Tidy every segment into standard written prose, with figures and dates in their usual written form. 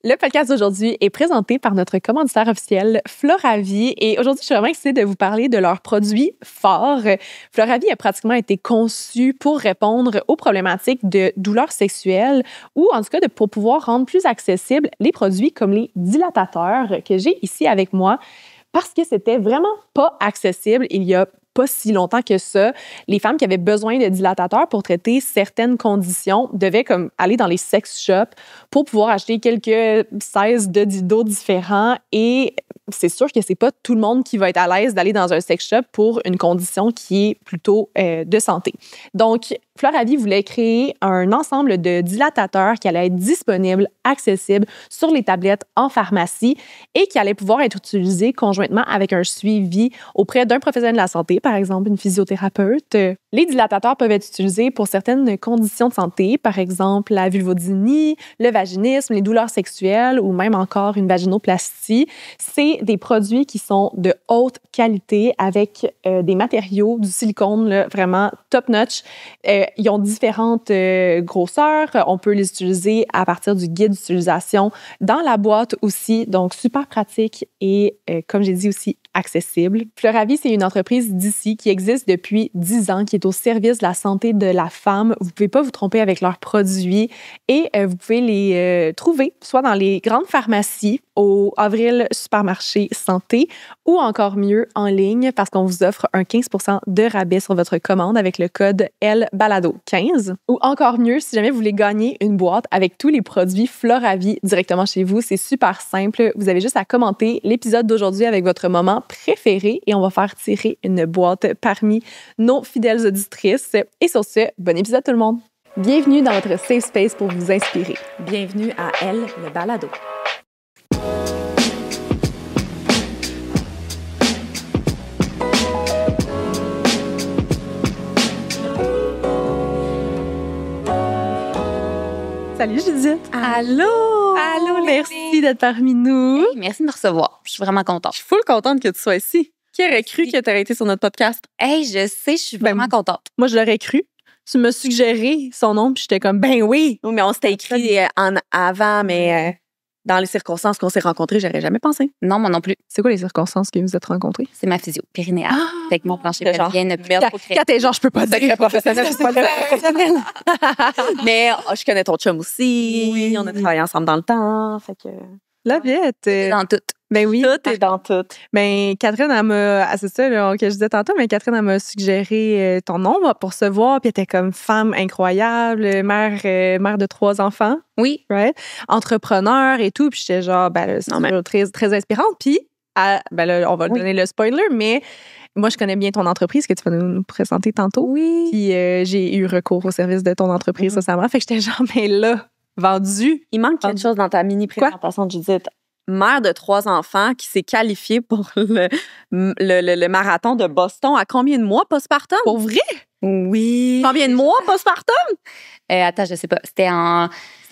Le podcast d'aujourd'hui est présenté par notre commanditaire officiel, Floravie. Et aujourd'hui, je suis vraiment excitée de vous parler de leurs produits forts. Floravie a pratiquement été conçu pour répondre aux problématiques de douleurs sexuelles ou en tout cas pour pouvoir rendre plus accessibles les produits comme les dilatateurs que j'ai ici avec moi parce que c'était vraiment pas accessible il y a pas si longtemps que ça. Les femmes qui avaient besoin de dilatateurs pour traiter certaines conditions devaient comme aller dans les sex shops pour pouvoir acheter quelques 16 de dildos différents et c'est sûr que c'est pas tout le monde qui va être à l'aise d'aller dans un sex shop pour une condition qui est plutôt de santé. Donc, Floravie voulait créer un ensemble de dilatateurs qui allait être disponible, accessible sur les tablettes en pharmacie et qui allait pouvoir être utilisé conjointement avec un suivi auprès d'un professionnel de la santé, par exemple une physiothérapeute. Les dilatateurs peuvent être utilisés pour certaines conditions de santé, par exemple la vulvodynie, le vaginisme, les douleurs sexuelles ou même encore une vaginoplastie. C'est des produits qui sont de haute qualité avec des matériaux, du silicone là, vraiment top-notch. Ils ont différentes grosseurs. On peut les utiliser à partir du guide d'utilisation dans la boîte aussi. Donc, super pratique et, comme j'ai dit aussi, accessible. Floravie, c'est une entreprise d'ici qui existe depuis 10 ans, qui est au service de la santé de la femme. Vous pouvez pas vous tromper avec leurs produits et vous pouvez les trouver soit dans les grandes pharmacies, au Avril Supermarché Santé ou encore mieux en ligne parce qu'on vous offre un 15% de rabais sur votre commande avec le code LBALADO15 ou encore mieux si jamais vous voulez gagner une boîte avec tous les produits Floravie directement chez vous. C'est super simple. Vous avez juste à commenter l'épisode d'aujourd'hui avec votre moment préféré et on va faire tirer une boîte parmi nos fidèles auditrices. Et sur ce, bon épisode tout le monde! Bienvenue dans votre safe space pour vous inspirer. Bienvenue à Elle, le balado. Salut Judith! Allô! Allô, merci d'être parmi nous. Hey, merci de me recevoir. Je suis vraiment contente. Je suis full contente que tu sois ici. Qui aurait cru que tu aurais été sur notre podcast? Hey, je sais, je suis vraiment contente. Moi, je l'aurais cru. Tu m'as suggéré son nom, puis j'étais comme, ben oui! Oui, mais on s'était écrit avant, mais dans les circonstances qu'on s'est rencontrés, j'aurais jamais pensé. Non, moi non plus. C'est quoi les circonstances que vous êtes rencontrés? C'est ma physio, périnéale. Fait que mon plancher genre, pelvien ne peut Quand t'es genre, je peux pas dire. Secret professionnel, c'est pas le professionnel. Mais je connais ton chum aussi. Oui. On a travaillé ensemble dans le temps. Fait que... La viette. dans tout. Ben oui. Tout est dans tout. Ben, Catherine, elle m'a. C'est ça là, que je disais tantôt, mais Catherine, elle m'a suggéré ton nom pour se voir, puis elle était comme femme incroyable, mère de 3 enfants. Oui. Right? Entrepreneur et tout. Puis j'étais genre, ben là, c'est très, très inspirante. Puis, ben là, on va donner le spoiler, mais moi, je connais bien ton entreprise que tu vas nous présenter tantôt. Oui. Puis j'ai eu recours au service de ton entreprise récemment. Fait que j'étais genre, mais là, vendu. Il manque quelque chose dans ta mini-présentation, Judith. Mère de 3 enfants qui s'est qualifiée pour le marathon de Boston à combien de mois postpartum? Pour vrai? Oui. Combien de mois postpartum? Attends, je sais pas. C'était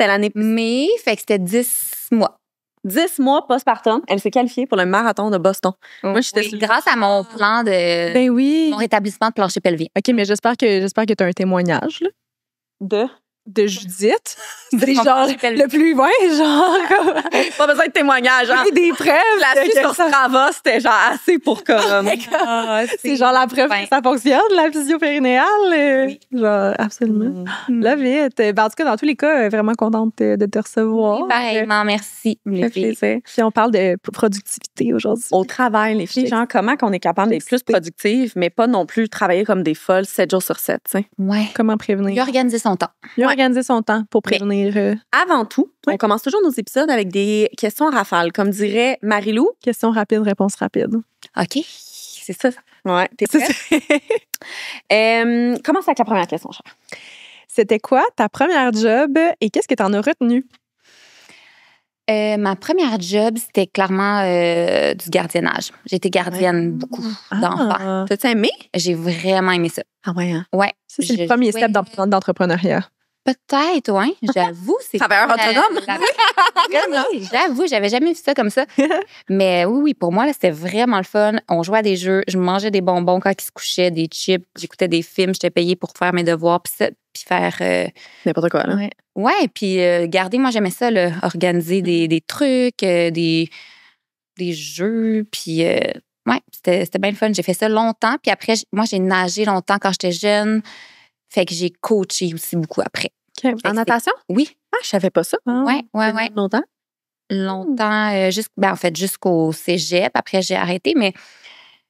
l'année mai, fait que c'était 10 mois. 10 mois postpartum. Elle s'est qualifiée pour le marathon de Boston. Moi, j'étais grâce à mon plan de Ben oui. mon rétablissement de plancher pelvien. OK, mais j'espère que tu as un témoignage là, de Judith. C'est genre le plus genre pas besoin de témoignage. Hein? des preuves. La suite sur Strava, c'était genre assez pour comme. C'est genre la preuve que ça fonctionne, la physio périnéale. Oui. Genre, absolument. La vite. Ben, en tout cas, dans tous les cas, vraiment contente de te recevoir. Oui, pareillement, merci. Les filles. Puis on parle de productivité aujourd'hui. Au travail, les filles, genre, comment qu'on est capable d'être plus productive, mais pas non plus travailler comme des folles 7 jours sur 7, tu sais. Ouais. Comment prévenir? Mieux organiser son temps. Organiser son temps pour prévenir. Avant tout, on commence toujours nos épisodes avec des questions à rafale. Comme dirait Marie-Lou. Question rapide, réponse rapide. OK. C'est ça. Ouais, t'es prête? Commence avec la première question, chère. C'était quoi ta première job et qu'est-ce que t'en as retenu? Ma première job, c'était clairement du gardiennage. J'ai été gardienne beaucoup d'enfants. T'as-tu aimé? J'ai vraiment aimé ça. Ah ouais, hein? Ouais. Ça, c'est le premier step d'entrepreneuriat. Peut-être, oui. J'avoue, c'est... Travailleur autonome. Oui, j'avoue, j'avais jamais vu ça comme ça. Mais oui, pour moi, là, c'était vraiment le fun. On jouait à des jeux, je mangeais des bonbons quand ils se couchaient, des chips, j'écoutais des films, j'étais payée pour faire mes devoirs, puis faire... N'importe quoi, là. Ouais, puis garder, moi, j'aimais ça, là, organiser des trucs, des jeux, puis... ouais, c'était bien le fun. J'ai fait ça longtemps, puis après, moi, j'ai nagé longtemps quand j'étais jeune. Fait que j'ai coaché aussi beaucoup après. Okay. En natation? Oui. Ah, je savais pas ça. Ouais. Longtemps? Longtemps, en fait, jusqu'au cégep. Après, j'ai arrêté, mais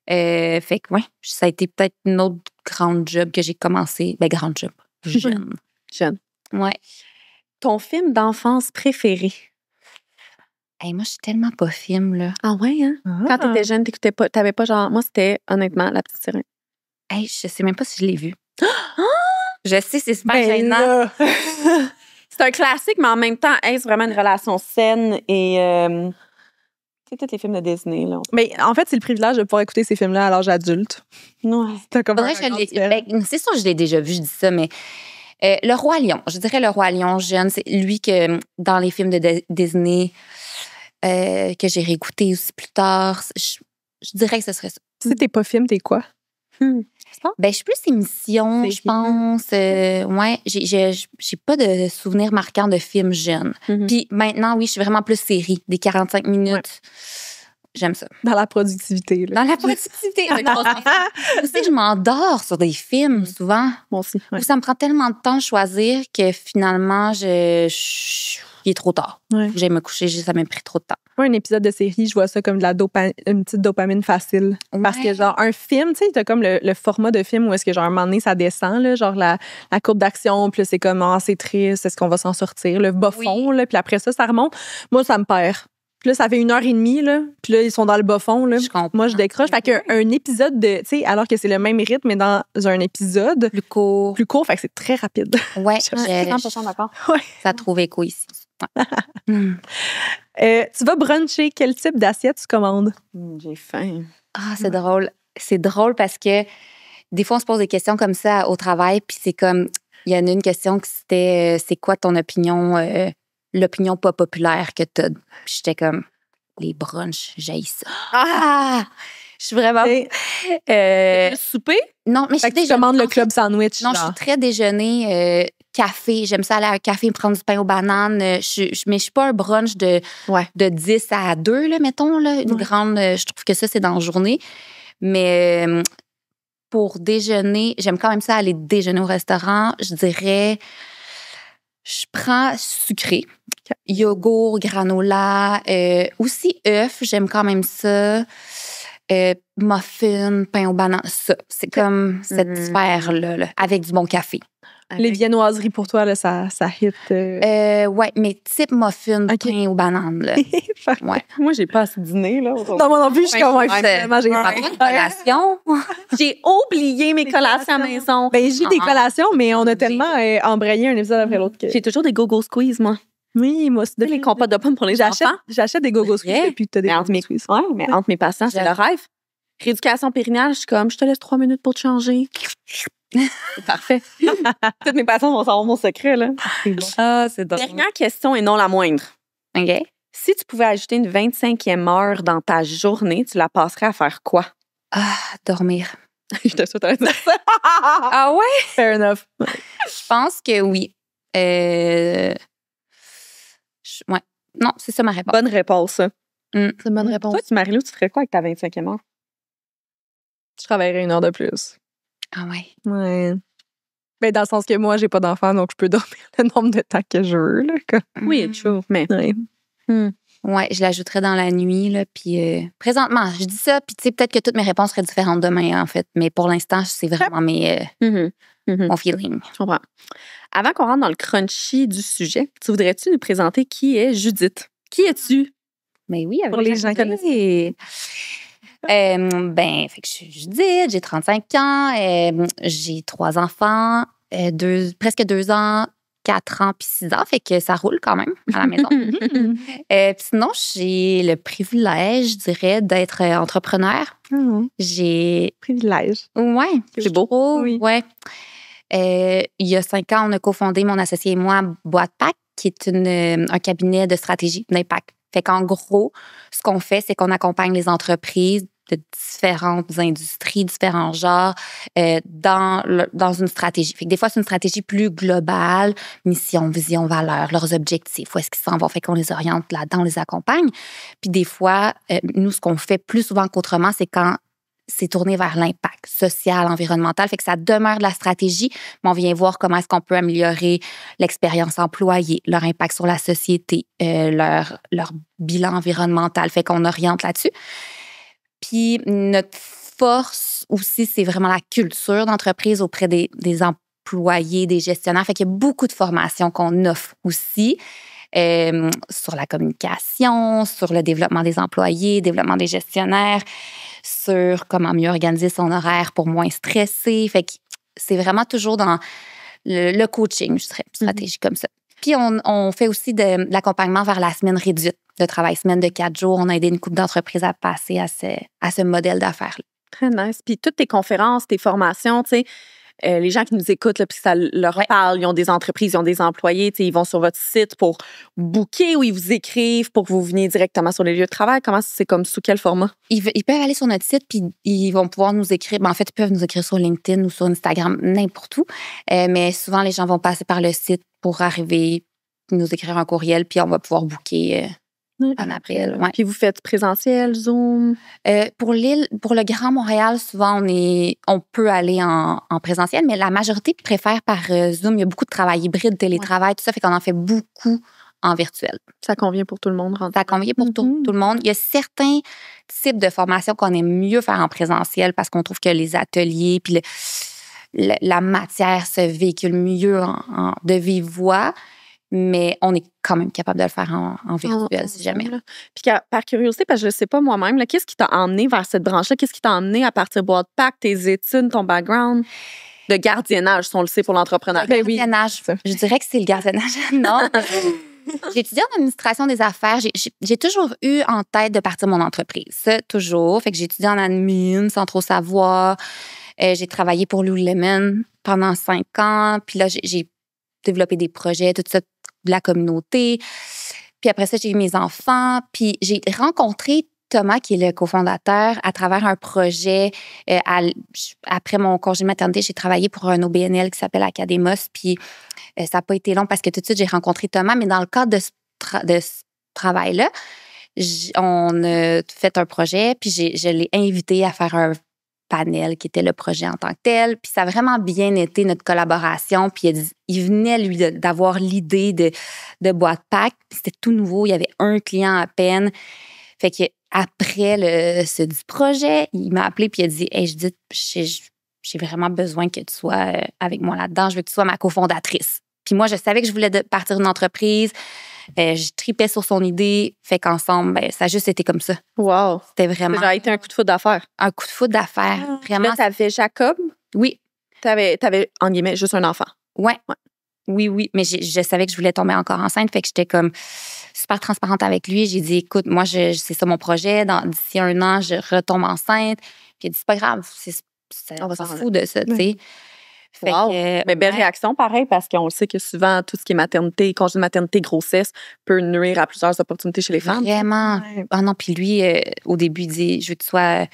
fait que, ouais, ça a été peut-être une autre grande job que j'ai commencé. Ben, grande job. Jeune. Ouais. Ton film d'enfance préféré? Hey, moi, je suis tellement pas film, là. Ah ouais, hein? Quand t'étais jeune, t'écoutais pas, t'avais pas genre... Moi, c'était, honnêtement, La Petite Sirène. Hey, je sais même pas si je l'ai vu. Je sais, c'est super gênant. C'est un classique, mais en même temps, est-ce vraiment une relation saine et... c'est tous les films de Disney, là. Mais en fait, c'est le privilège de pouvoir écouter ces films-là à l'âge adulte. Ouais. C'est comme c'est sûr que je l'ai déjà vu, je dis ça, mais Le Roi Lion. Je dirais Le Roi Lion jeune. C'est lui que, dans les films de Disney, que j'ai réécouté aussi plus tard, je dirais que ce serait ça. Si t'es pas film, t'es quoi? Ben, je suis plus émission, je pense. Ouais, j'ai pas de souvenirs marquants de films jeunes. Puis maintenant, oui, je suis vraiment plus série, des 45 minutes. Ouais. J'aime ça. Dans la productivité. Là. Dans la productivité. Tu sais, je m'endors sur des films, souvent. Moi aussi. Ouais. Ça me prend tellement de temps de choisir que finalement, il est trop tard. Ouais. Faut que j'aille me coucher, ça m'a pris trop de temps. Moi, un épisode de série, je vois ça comme de une petite dopamine facile. Ouais. Parce que, genre, un film, tu sais, t'as comme le format de film où est-ce que, genre, un moment donné, ça descend, là, genre la courbe d'action, puis là, c'est comme, c'est triste, est-ce qu'on va s'en sortir, le bas fond, là, puis après ça remonte. Moi, ça me perd. Puis là, ça fait 1h30, là. Puis là, ils sont dans le bas fond, là. Moi, je décroche. Fait qu'un épisode de... Tu sais, alors que c'est le même rythme, mais dans un épisode... Plus court. Fait que c'est très rapide. Ouais. Je suis 100% d'accord. Ouais. Ça trouve écho ici. Ouais. Tu vas bruncher. Quel type d'assiette tu commandes? J'ai faim. Ah, c'est drôle. C'est drôle parce que des fois, on se pose des questions comme ça au travail, puis c'est comme... Il y en a une question qui c'était « C'est quoi ton opinion... l'opinion pas populaire que t'as. » Puis j'étais comme, les brunchs, j'haïs ça. Ah! Je suis vraiment... Le souper? Non, mais je suis tu commandes le club sandwich. Non, je suis très déjeuner, café. J'aime ça aller à un café, me prendre du pain aux bananes. Mais je suis pas un brunch de 10 à 2, là, mettons. Là, une grande... je trouve que ça, c'est dans la journée. Mais pour déjeuner, j'aime quand même ça aller déjeuner au restaurant. Je dirais... Je prends sucré, yogourt, granola, aussi œufs, j'aime quand même ça. Muffin, pain aux bananes, ça. C'est comme cette sphère-là, là, avec du bon café. Les viennoiseries, pour toi, là, ça hit. Ouais, mais type muffin, pain aux bananes. Là. Ouais. Moi, j'ai pas assez dîné, là. Non, moi non plus, je suis comme j'ai pas de collation. J'ai oublié mes collations à la maison. Ben, j'ai des collations, mais on a tellement embrayé un épisode après l'autre que... J'ai toujours des go-go squeeze, moi. Oui, moi aussi. Les compotes de pommes pour les enfants. J'achète des go-go squeeze et puis tu as des go-go squeeze. Ouais, mais entre mes patients, c'est le rêve. Rééducation périnale, je suis comme, je te laisse 3 minutes pour te changer. C'est parfait. Toutes mes patients vont savoir mon secret, là. C'est bon. Ah, c'est drôle. Dernière question et non la moindre. OK. Si tu pouvais ajouter une 25e heure dans ta journée, tu la passerais à faire quoi? Ah, dormir. Je te souhaite un dire ça. Ah ouais? Fair enough. Je pense que oui. Ouais. Non, c'est ça ma réponse. Bonne réponse, ça. C'est une bonne réponse. Toi, Marie-Lou, tu ferais quoi avec ta 25e heure? Je travaillerais 1 heure de plus. Ah ouais? Ouais. Ben, dans le sens que moi, j'ai pas d'enfant, donc je peux dormir le nombre de temps que je veux. Là, Oui, true. Mais... Ouais, je l'ajouterais dans la nuit, là, puis présentement, je dis ça, puis tu sais, peut-être que toutes mes réponses seraient différentes demain, en fait, mais pour l'instant, c'est vraiment mon feeling. Je comprends. Avant qu'on rentre dans le crunchy du sujet, tu voudrais-tu nous présenter qui est Judith? Qui es-tu? Mais oui, avec pour les gens qui connaissent. Ben, fait que je suis Judith, j'ai 35 ans, j'ai 3 enfants, presque 2 ans, 4 ans puis 6 ans, fait que ça roule quand même à la maison. Puis sinon, j'ai le privilège, je dirais, d'être entrepreneur. J'ai... Privilège. Ouais. C'est beau. Oui. Ouais. il y a 5 ans, on a cofondé, mon associé et moi, Boîte Pack, qui est un cabinet de stratégie d'impact. Fait qu'en gros, ce qu'on fait, c'est qu'on accompagne les entreprises de différentes industries, différents genres, dans une stratégie. Fait que des fois, c'est une stratégie plus globale, mission, vision, valeur, leurs objectifs, où est-ce qu'ils s'en vont. Fait qu'on les oriente là-dedans, on les accompagne. Puis des fois, nous, ce qu'on fait plus souvent qu'autrement, c'est quand c'est tourné vers l'impact social, environnemental. Fait que ça demeure de la stratégie, mais on vient voir comment est-ce qu'on peut améliorer l'expérience employée, leur impact sur la société, leur bilan environnemental. Fait qu'on oriente là-dessus. Puis notre force aussi, c'est vraiment la culture d'entreprise auprès des employés, des gestionnaires. Fait qu'il y a beaucoup de formations qu'on offre aussi. Sur la communication, sur le développement des employés, développement des gestionnaires, sur comment mieux organiser son horaire pour moins stresser. Fait que c'est vraiment toujours dans le coaching, je dirais, une stratégie comme ça. Puis on fait aussi de l'accompagnement vers la semaine réduite, de travail semaine de 4 jours. On a aidé une couple d'entreprises à passer à ce modèle d'affaires-là. Très nice. Puis toutes tes conférences, tes formations, tu sais, les gens qui nous écoutent, là, puis ça leur parle, ils ont des entreprises, ils ont des employés, ils vont sur votre site pour booker ou ils vous écrivent pour que vous veniez directement sur les lieux de travail. Comment c'est comme sous quel format? Ils peuvent aller sur notre site puis ils vont pouvoir nous écrire. En fait, ils peuvent nous écrire sur LinkedIn ou sur Instagram, n'importe où. Mais souvent, les gens vont passer par le site pour arriver, nous écrire un courriel, puis on va pouvoir booker un appel. Ouais. Puis vous faites présentiel, Zoom? Pour le Grand Montréal, souvent, on peut aller en présentiel, mais la majorité préfère par Zoom. Il y a beaucoup de travail hybride, télétravail, tout ça, fait qu'on en fait beaucoup en virtuel. Ça convient pour tout le monde? Ça convient pour tout le monde. Il y a certains types de formations qu'on aime mieux faire en présentiel parce qu'on trouve que les ateliers puis la matière se véhicule mieux de vive voix. Mais on est quand même capable de le faire en virtuel, si jamais. Puis par curiosité, parce que je ne sais pas moi-même, là, qu'est-ce qui t'a emmené vers cette branche-là? Qu'est-ce qui t'a emmené à partir de Boîte Pack, tes études, ton background? De gardiennage, si on le sait pour l'entrepreneur. Le gardiennage, je dirais que c'est le gardiennage. Non. J'ai étudié en administration des affaires. J'ai toujours eu en tête de partir mon entreprise. Ça, toujours. Fait que j'ai étudié en admin sans trop savoir. J'ai travaillé pour Lululemon pendant 5 ans. Puis là, j'ai développé des projets, tout ça, de la communauté. Puis après ça, j'ai eu mes enfants. Puis j'ai rencontré Thomas, qui est le cofondateur, à travers un projet. Après mon congé de maternité, j'ai travaillé pour un OBNL qui s'appelle Academos. Puis ça n'a pas été long parce que tout de suite, j'ai rencontré Thomas. Mais dans le cadre de ce travail-là, on a fait un projet. Puis je l'ai invité à faire un panel qui était le projet en tant que tel. Puis ça a vraiment bien été notre collaboration. Puis il venait, lui, d'avoir l'idée de Boîte Pack. C'était tout nouveau. Il y avait un client à peine. Fait qu'après ce dit projet, il m'a appelé puis il a dit « Hey, Judith, j'ai vraiment besoin que tu sois avec moi là-dedans. Je veux que tu sois ma cofondatrice. » Puis moi, je savais que je voulais partir d'une entreprise. Je tripais sur son idée. Fait qu'ensemble, ça a juste été comme ça. Wow! C'était vraiment... Ça a été un coup de foudre d'affaires. Un coup de foudre d'affaires. Vraiment. Là, t'avais Jacob? Oui. T'avais, en guillemets, juste un enfant? Ouais. Oui. Mais je savais que je voulais tomber encore enceinte. Fait que j'étais comme super transparente avec lui. J'ai dit, écoute, moi, c'est ça mon projet. D'ici 1 an, je retombe enceinte. Puis il a dit, c'est pas grave. On s'en fout de ça, tu sais. Wow. Mais belle réaction, pareil, parce qu'on le sait que souvent, tout ce qui est maternité, congé de maternité, grossesse, peut nuire à plusieurs opportunités chez les femmes. Vraiment. Ouais. Ah non, puis lui, au début, il dit, je veux que tu sois...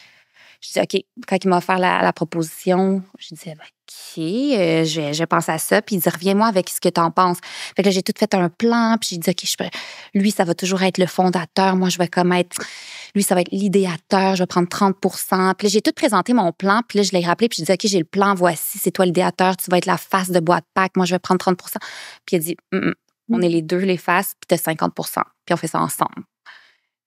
Je dis, OK, quand il m'a offert la proposition, je disais, OK, je pense à ça. Puis il dit, reviens-moi avec ce que tu en penses. Fait que là, j'ai tout fait un plan. Puis j'ai dit, OK, lui, ça va toujours être le fondateur. Moi, je vais comme être... Lui, ça va être l'idéateur. Je vais prendre 30 Puis là, j'ai tout présenté mon plan. Puis là, je l'ai rappelé. Puis j'ai dit, OK, j'ai le plan. Voici, c'est toi l'idéateur. Tu vas être la face de Boîte Pack. Moi, je vais prendre 30 Puis il a dit, on est les deux, les faces. Puis t'as 50 Puis on fait ça ensemble.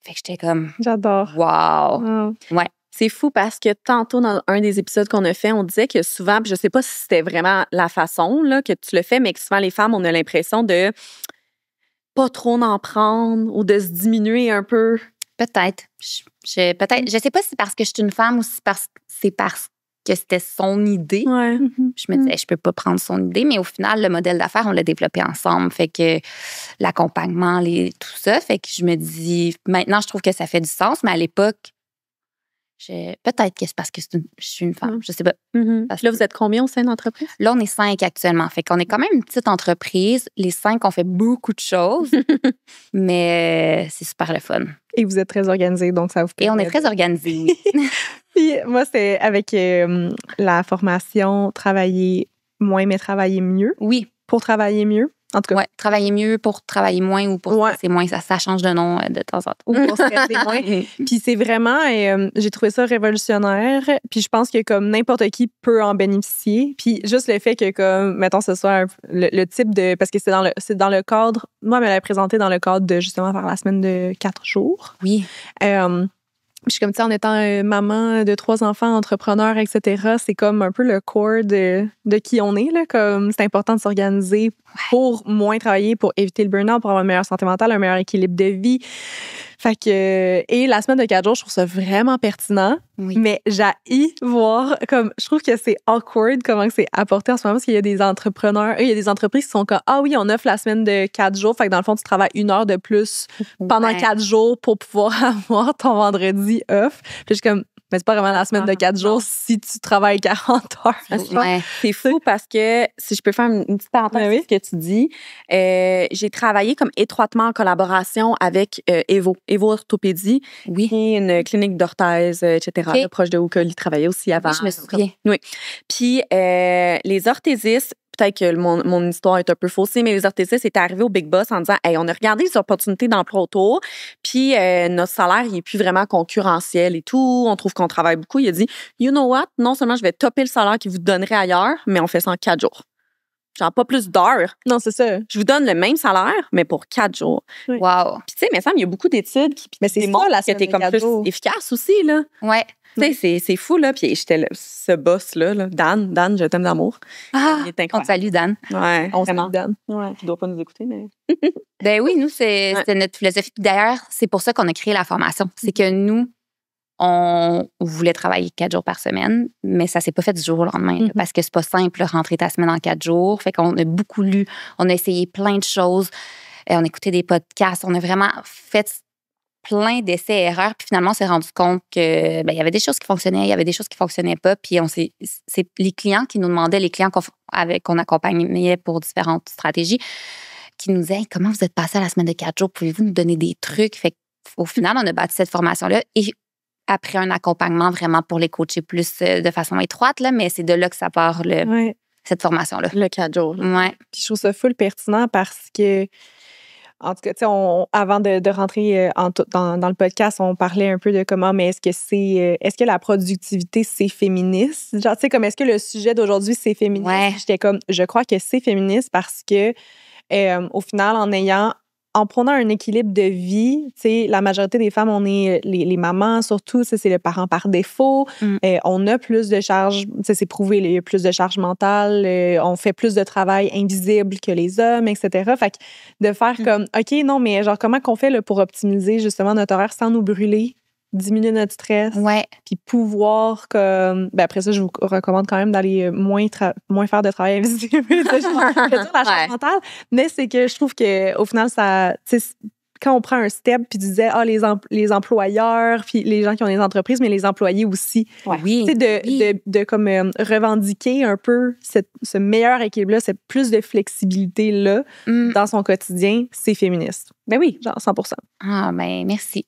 Fait que j'étais comme... J'adore. Wow. Ouais. C'est fou parce que tantôt, dans un des épisodes qu'on a fait, on disait que souvent, puis je sais pas si c'était vraiment la façon là, que tu le fais, mais que souvent, les femmes, on a l'impression de pas trop en prendre ou de se diminuer un peu. Peut-être. Peut-être. Je sais pas si c'est parce que je suis une femme ou si c'est parce que c'était son idée. Ouais. Je me disais, je peux pas prendre son idée, mais au final, le modèle d'affaires, on l'a développé ensemble. Fait que l'accompagnement, tout ça. Fait que je me dis, maintenant, je trouve que ça fait du sens, mais à l'époque, Peut-être que c'est parce que je suis une femme, je sais pas. Parce que là, vous êtes combien au sein de l'entreprise? Là, on est 5 actuellement. Fait qu'on est quand même une petite entreprise. Les 5, on fait beaucoup de choses, mais c'est super le fun. Et vous êtes très organisés, donc ça vous permet. Et on est très organisés, oui. Puis moi, c'est avec la formation travailler moins, mais travailler mieux. Oui. Pour travailler mieux. En tout cas. Oui, travailler mieux pour travailler moins ou pour stresser moins. Ça change de nom de temps en temps. Ou pour stresser moins. Puis c'est vraiment, j'ai trouvé ça révolutionnaire. Puis je pense que comme n'importe qui peut en bénéficier. Puis juste le fait que, comme, mettons, ce soit le type de. Parce que c'est dans le cadre. Moi, elle me l'a présenté dans le cadre de justement faire la semaine de 4 jours. Oui. Je suis comme, tu sais, en étant maman de 3 enfants, entrepreneur, etc., c'est comme un peu le core de qui on est, là. Comme, c'est important de s'organiser pour moins travailler, pour éviter le burn-out, pour avoir une meilleure santé mentale, un meilleur équilibre de vie. Fait que, et la semaine de 4 jours, je trouve ça vraiment pertinent. Oui. Mais j'haïs voir, comme, je trouve que c'est awkward comment c'est apporté en ce moment, parce qu'il y a des entrepreneurs, il y a des entreprises qui sont comme, ah oui, on offre la semaine de 4 jours. Fait que dans le fond, tu travailles 1 heure de plus pendant 4 jours pour pouvoir avoir ton vendredi off. Puis je suis comme, mais c'est pas vraiment la semaine de 4 jours si tu travailles 40 heures. Ouais. C'est fou parce que, si je peux faire une petite parenthèse sur ce que tu dis, j'ai travaillé comme étroitement en collaboration avec Evo Orthopédie, qui est une clinique d'orthèse, etc., là, proche de où Colly travaillait aussi avant. Oui, je me souviens. Oui. Puis les orthésistes, peut-être que mon histoire est un peu faussée, mais les orthésistes étaient arrivés au Big Boss en disant « Hey, on a regardé les opportunités d'emploi autour, puis notre salaire, il est plus vraiment concurrentiel et tout. On trouve qu'on travaille beaucoup. » Il a dit « You know what? Non seulement je vais topper le salaire qu'il vous donnerait ailleurs, mais on fait ça en 4 jours. Genre pas plus d'heures. Non, c'est ça. Je vous donne le même salaire, mais pour 4 jours. Oui. Wow. Puis tu sais, mais ça, il y a beaucoup d'études qui démontrent que t'es comme plus efficace aussi, là. Ouais. Tu sais, c'est fou, là. Puis j'étais ce boss-là, là, Dan, je t'aime d'amour. Ah, il est incroyable. on te salue, Dan. Ouais, On vraiment. salue Dan. Ouais, il doit pas nous écouter, mais... Ben oui, nous, c'est notre philosophie. D'ailleurs, c'est pour ça qu'on a créé la formation. C'est que nous, on voulait travailler 4 jours par semaine, mais ça s'est pas fait du jour au lendemain, parce que c'est pas simple, rentrer ta semaine en 4 jours. Fait qu'on a beaucoup lu, on a essayé plein de choses, on a écouté des podcasts, on a vraiment fait plein d'essais-erreurs, puis finalement, on s'est rendu compte que il y avait des choses qui fonctionnaient, il y avait des choses qui fonctionnaient pas, puis c'est les clients qui nous demandaient, les clients qu'on accompagnait pour différentes stratégies, qui nous disaient « Comment vous êtes passé à la semaine de 4 jours? Pouvez-vous nous donner des trucs? » Fait qu'au final, on a bâti cette formation-là et après un accompagnement vraiment pour les coacher plus de façon étroite, là, mais c'est de là que ça part cette formation-là. Le 4 jours. Ouais. Puis je trouve ça full pertinent parce que, en tout cas, tu sais, avant de rentrer dans le podcast, on parlait un peu de comment, mais est-ce que la productivité, c'est féministe? Genre, tu sais, comme est-ce que le sujet d'aujourd'hui, c'est féministe? Ouais. J'étais comme, je crois que c'est féministe parce que, au final, en prenant un équilibre de vie, tu sais, la majorité des femmes, on est les mamans, surtout, c'est le parent par défaut. On a plus de charges, c'est prouvé, il y a plus de charges mentales, on fait plus de travail invisible que les hommes, etc. Fait que de faire comme, OK, non, mais genre, comment qu'on fait là, pour optimiser justement notre horaire sans nous brûler, diminuer notre stress, puis pouvoir comme... Ben après ça, je vous recommande quand même d'aller moins faire de travail invisible, la charge mentale, mais c'est que je trouve qu'au final, ça... Quand on prend un step, puis tu disais, les employeurs, puis les gens qui ont des entreprises, mais les employés aussi. Oui. Tu sais, de comme revendiquer un peu ce meilleur équilibre-là, cette plus de flexibilité-là dans son quotidien, c'est féministe. Ben oui. Genre 100%. Ah, ben merci.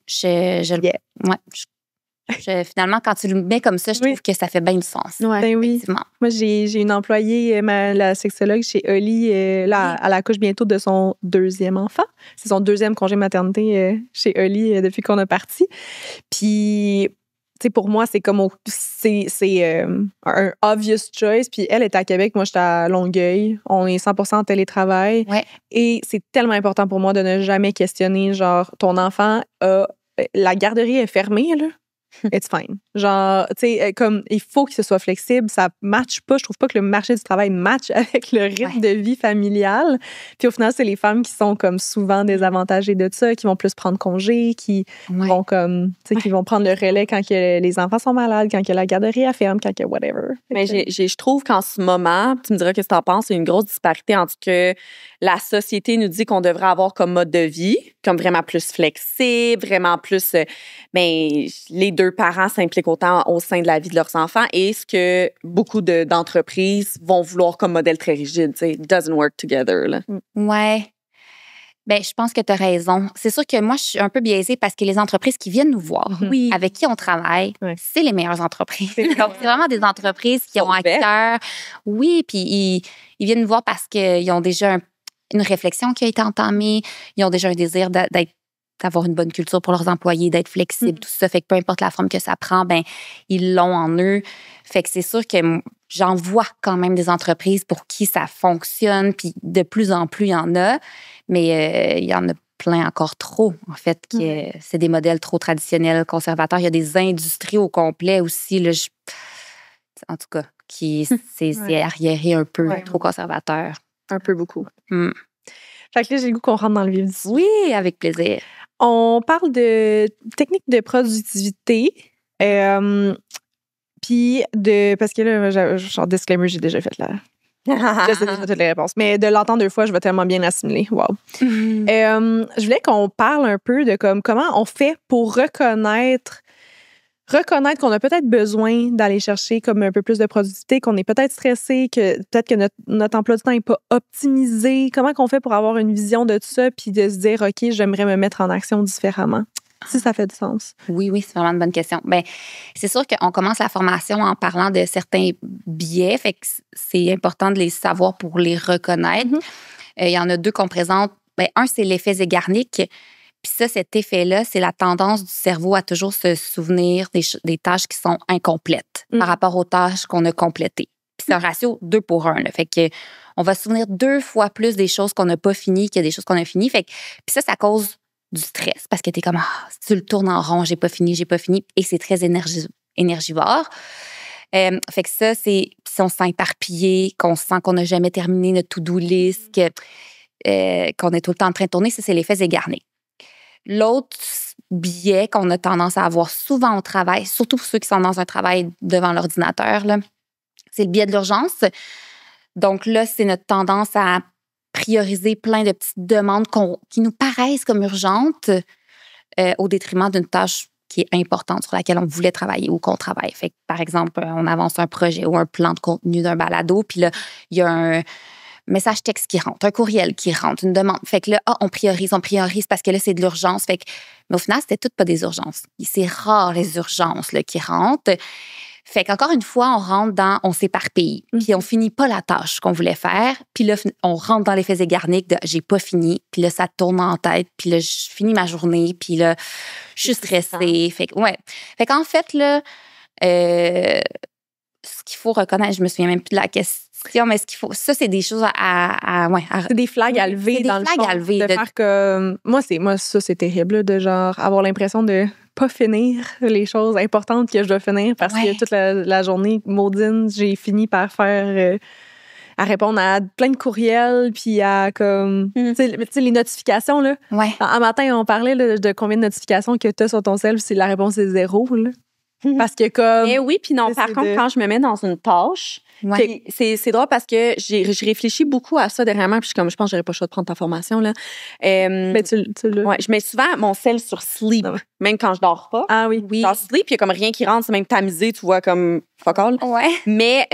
Finalement, quand tu le mets comme ça, je trouve que ça fait bien du sens. Ben oui. Moi, j'ai une employée, la sexologue chez Oli, là, elle accouche bientôt de son 2e enfant. C'est son 2e congé maternité chez Oli depuis qu'on a parti. Puis, tu sais, pour moi, c'est comme c'est un obvious choice. Puis elle est à Québec, moi, j'étais à Longueuil. On est 100% en télétravail. Ouais. Et c'est tellement important pour moi de ne jamais questionner, genre, ton enfant la garderie est fermée, là. It's fine. Genre, tu sais, comme il faut que ce soit flexible, ça matche pas. Je trouve pas que le marché du travail matche avec le rythme de vie familiale. Puis au final, c'est les femmes qui sont comme souvent désavantagées de ça, qui vont plus prendre congé, qui vont comme, tu sais, qui vont prendre le relais quand que les enfants sont malades, quand que la garderie est ferme, quand que whatever. Mais je trouve qu'en ce moment, tu me diras ce que tu en penses, il y a une grosse disparité entre que la société nous dit qu'on devrait avoir comme mode de vie, comme vraiment plus flexible, vraiment plus, les deux deux parents s'impliquent autant au sein de la vie de leurs enfants et ce que beaucoup d'entreprises vont vouloir comme modèle très rigide. It doesn't work together. Là. Ouais. Bien, je pense que tu as raison. C'est sûr que moi, je suis un peu biaisée parce que les entreprises qui viennent nous voir, avec qui on travaille, c'est les meilleures entreprises. Donc, c'est vraiment des entreprises qui ont à cœur. Oui, puis ils viennent nous voir parce qu'ils ont déjà une réflexion qui a été entamée. Ils ont déjà un désir d'avoir une bonne culture pour leurs employés, d'être flexibles, tout ça. Fait que peu importe la forme que ça prend, ben ils l'ont en eux. Fait que c'est sûr que j'en vois quand même des entreprises pour qui ça fonctionne, puis de plus en plus, il y en a. Mais il y en a plein encore trop, en fait, c'est des modèles trop traditionnels, conservateurs. Il y a des industries au complet aussi, là, en tout cas, c'est arriéré un peu, trop conservateur. Un peu beaucoup. Fait que là, j'ai le goût qu'on rentre dans le vif du sujet. Oui, avec plaisir. On parle de techniques de productivité. Puis parce que là, genre disclaimer, j'ai déjà fait là. Je sais déjà toutes les réponses. Mais de l'entendre 2 fois, je vais tellement bien l'assimiler. Wow. Je voulais qu'on parle un peu de comment on fait pour reconnaître qu'on a peut-être besoin d'aller chercher comme un peu plus de productivité, qu'on est peut-être stressé, que peut-être que notre emploi du temps n'est pas optimisé. Comment qu'on fait pour avoir une vision de tout ça puis de se dire, OK, j'aimerais me mettre en action différemment? Si ça fait du sens. Oui, c'est vraiment une bonne question. Bien, c'est sûr qu'on commence la formation en parlant de certains biais, fait que c'est important de les savoir pour les reconnaître. Il y en a 2 qu'on présente. Bien, un, c'est l'effet Zeigarnik. Puis ça, cet effet-là, c'est la tendance du cerveau à toujours se souvenir des tâches qui sont incomplètes par rapport aux tâches qu'on a complétées. Puis c'est un ratio 2 pour 1. Là. Fait que on va se souvenir 2 fois plus des choses qu'on n'a pas finies qu'il y a des choses qu'on a finies. Fait que, puis ça cause du stress parce que t'es comme, tu le tournes en rond, j'ai pas fini. Et c'est très énergivore. Fait que ça, c'est si on se sent éparpillé, qu'on sent qu'on n'a jamais terminé notre to-do list, qu'on est tout le temps en train de tourner, ça, c'est l'effet Zeigarnik. L'autre biais qu'on a tendance à avoir souvent au travail, surtout pour ceux qui sont dans un travail devant l'ordinateur, là, c'est le biais de l'urgence. Donc là, c'est notre tendance à prioriser plein de petites demandes qui nous paraissent comme urgentes au détriment d'une tâche qui est importante sur laquelle on voulait travailler ou qu'on travaille. Fait que, par exemple, on avance un projet ou un plan de contenu d'un balado, puis là, il y a un message texte qui rentre, un courriel qui rentre, une demande. Fait que là, on priorise parce que là, c'est de l'urgence. Fait que, mais au final, c'était toutes pas des urgences. C'est rare les urgences là, qui rentrent. Fait qu'encore une fois, on s'éparpille. Puis on finit pas la tâche qu'on voulait faire. Puis là, on rentre dans l'effet Zeigarnik de j'ai pas fini. Puis là, ça tourne en tête. Puis là, je finis ma journée. Puis là, je suis stressée. Fait qu'en fait, là, ce qu'il faut reconnaître, je me souviens même plus de la question, mais ce qu'il faut, ça, c'est des choses c'est des flags à lever dans le fond. De faire comme... Moi, ça, c'est terrible, là, de genre avoir l'impression de pas finir les choses importantes que je dois finir parce que toute la journée, maudine, j'ai fini par faire... à répondre à plein de courriels, puis à comme... Tu sais, les notifications, là. Un matin, on parlait là, de combien de notifications que tu as sur ton cell, puis la réponse est 0, là. Parce que comme... Eh oui, puis non, par contre, quand je me mets dans une tâche, c'est drôle parce que j'ai réfléchi beaucoup à ça dernièrement, puis je pense que j'aurais pas le choix de prendre ta formation, là. Mais tu l'as. Ouais, je mets souvent mon cell sur sleep, même quand je dors pas. Ah oui. Dans sleep, il y a comme rien qui rentre, c'est même tamisé, tu vois, comme fuck all. Mais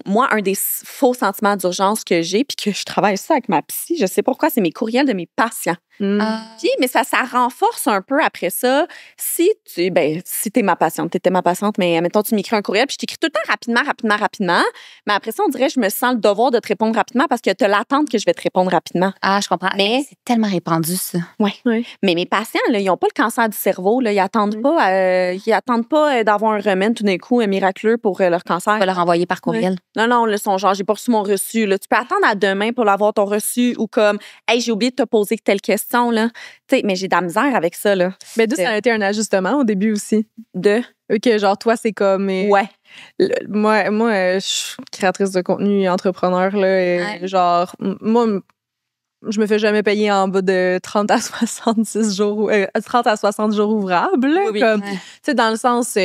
moi, un des faux sentiments d'urgence que j'ai, puis que je travaille ça avec ma psy, je sais pourquoi, c'est mes courriels de mes patients. Puis, mais ça renforce un peu après ça. Si t'es ma patiente, t'étais ma patiente, mais mettons, tu m'écris un courriel, puis je t'écris tout le temps rapidement. Mais après ça, on dirait que je me sens le devoir de te répondre rapidement parce que t'as l'attente que je vais te répondre rapidement. Ah, je comprends. Mais c'est tellement répandu, ça. Oui. Mais mes patients, là, ils n'ont pas le cancer du cerveau. Là, ils attendent pas d'avoir un remède tout d'un coup miraculeux pour leur cancer. Tu vas leur envoyer par courriel. Non, là, sont genre, j'ai pas reçu mon reçu. Là. Tu peux attendre à demain pour l'avoir ton reçu ou comme, hey, j'ai oublié de te poser telle question. Là. Mais j'ai de la misère avec ça. Là. Mais d'où ça a été un ajustement au début aussi? Que genre, toi, c'est comme... Moi, je suis créatrice de contenu et entrepreneur, là, et genre, moi, je me fais jamais payer en bas de 30 à 70 jours, 30 à 60 jours ouvrables, là, comme, tu sais, dans le sens,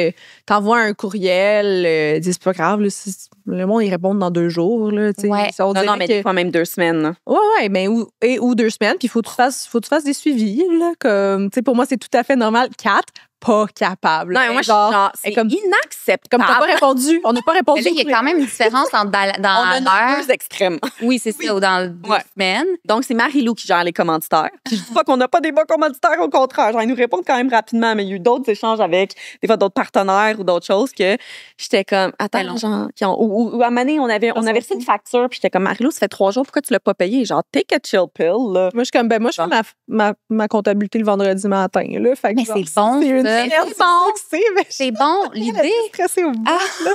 t'envoies un courriel, c'est pas grave, là, le monde, ils répondent dans 2 jours, là, tu sais. Non, mais des fois même 2 semaines, là. Ouais, mais ou 2 semaines, puis il faut que tu fasses des suivis, là, comme, tu sais, pour moi, c'est tout à fait normal. 4, pas capable. Non, moi, genre, c'est comme inacceptable. Comme t'as pas répondu, on n'a pas répondu. Mais là, il y a quand même une différence dans on a l'heure. deux extrêmes. Oui, c'est ça, ou dans le 2 semaines. Donc, c'est Marie-Lou qui gère les commanditaires. Puis je dis pas qu'on n'a pas des bons commanditaires, au contraire. Genre, ils nous répondent quand même rapidement, mais il y a eu d'autres échanges avec, des fois, d'autres partenaires ou d'autres choses que j'étais comme, attends, genre, ou à un moment donné, on avait reçu une facture, puis j'étais comme, Marie-Lou, ça fait 3 jours, pourquoi tu l'as pas payé? Genre, take a chill pill, là. Moi, je suis comme, moi, je fais ma comptabilité le vendredi matin, là. Fait que mais genre, c'est bon, c'est bon, l'idée. Stressée au bout, là.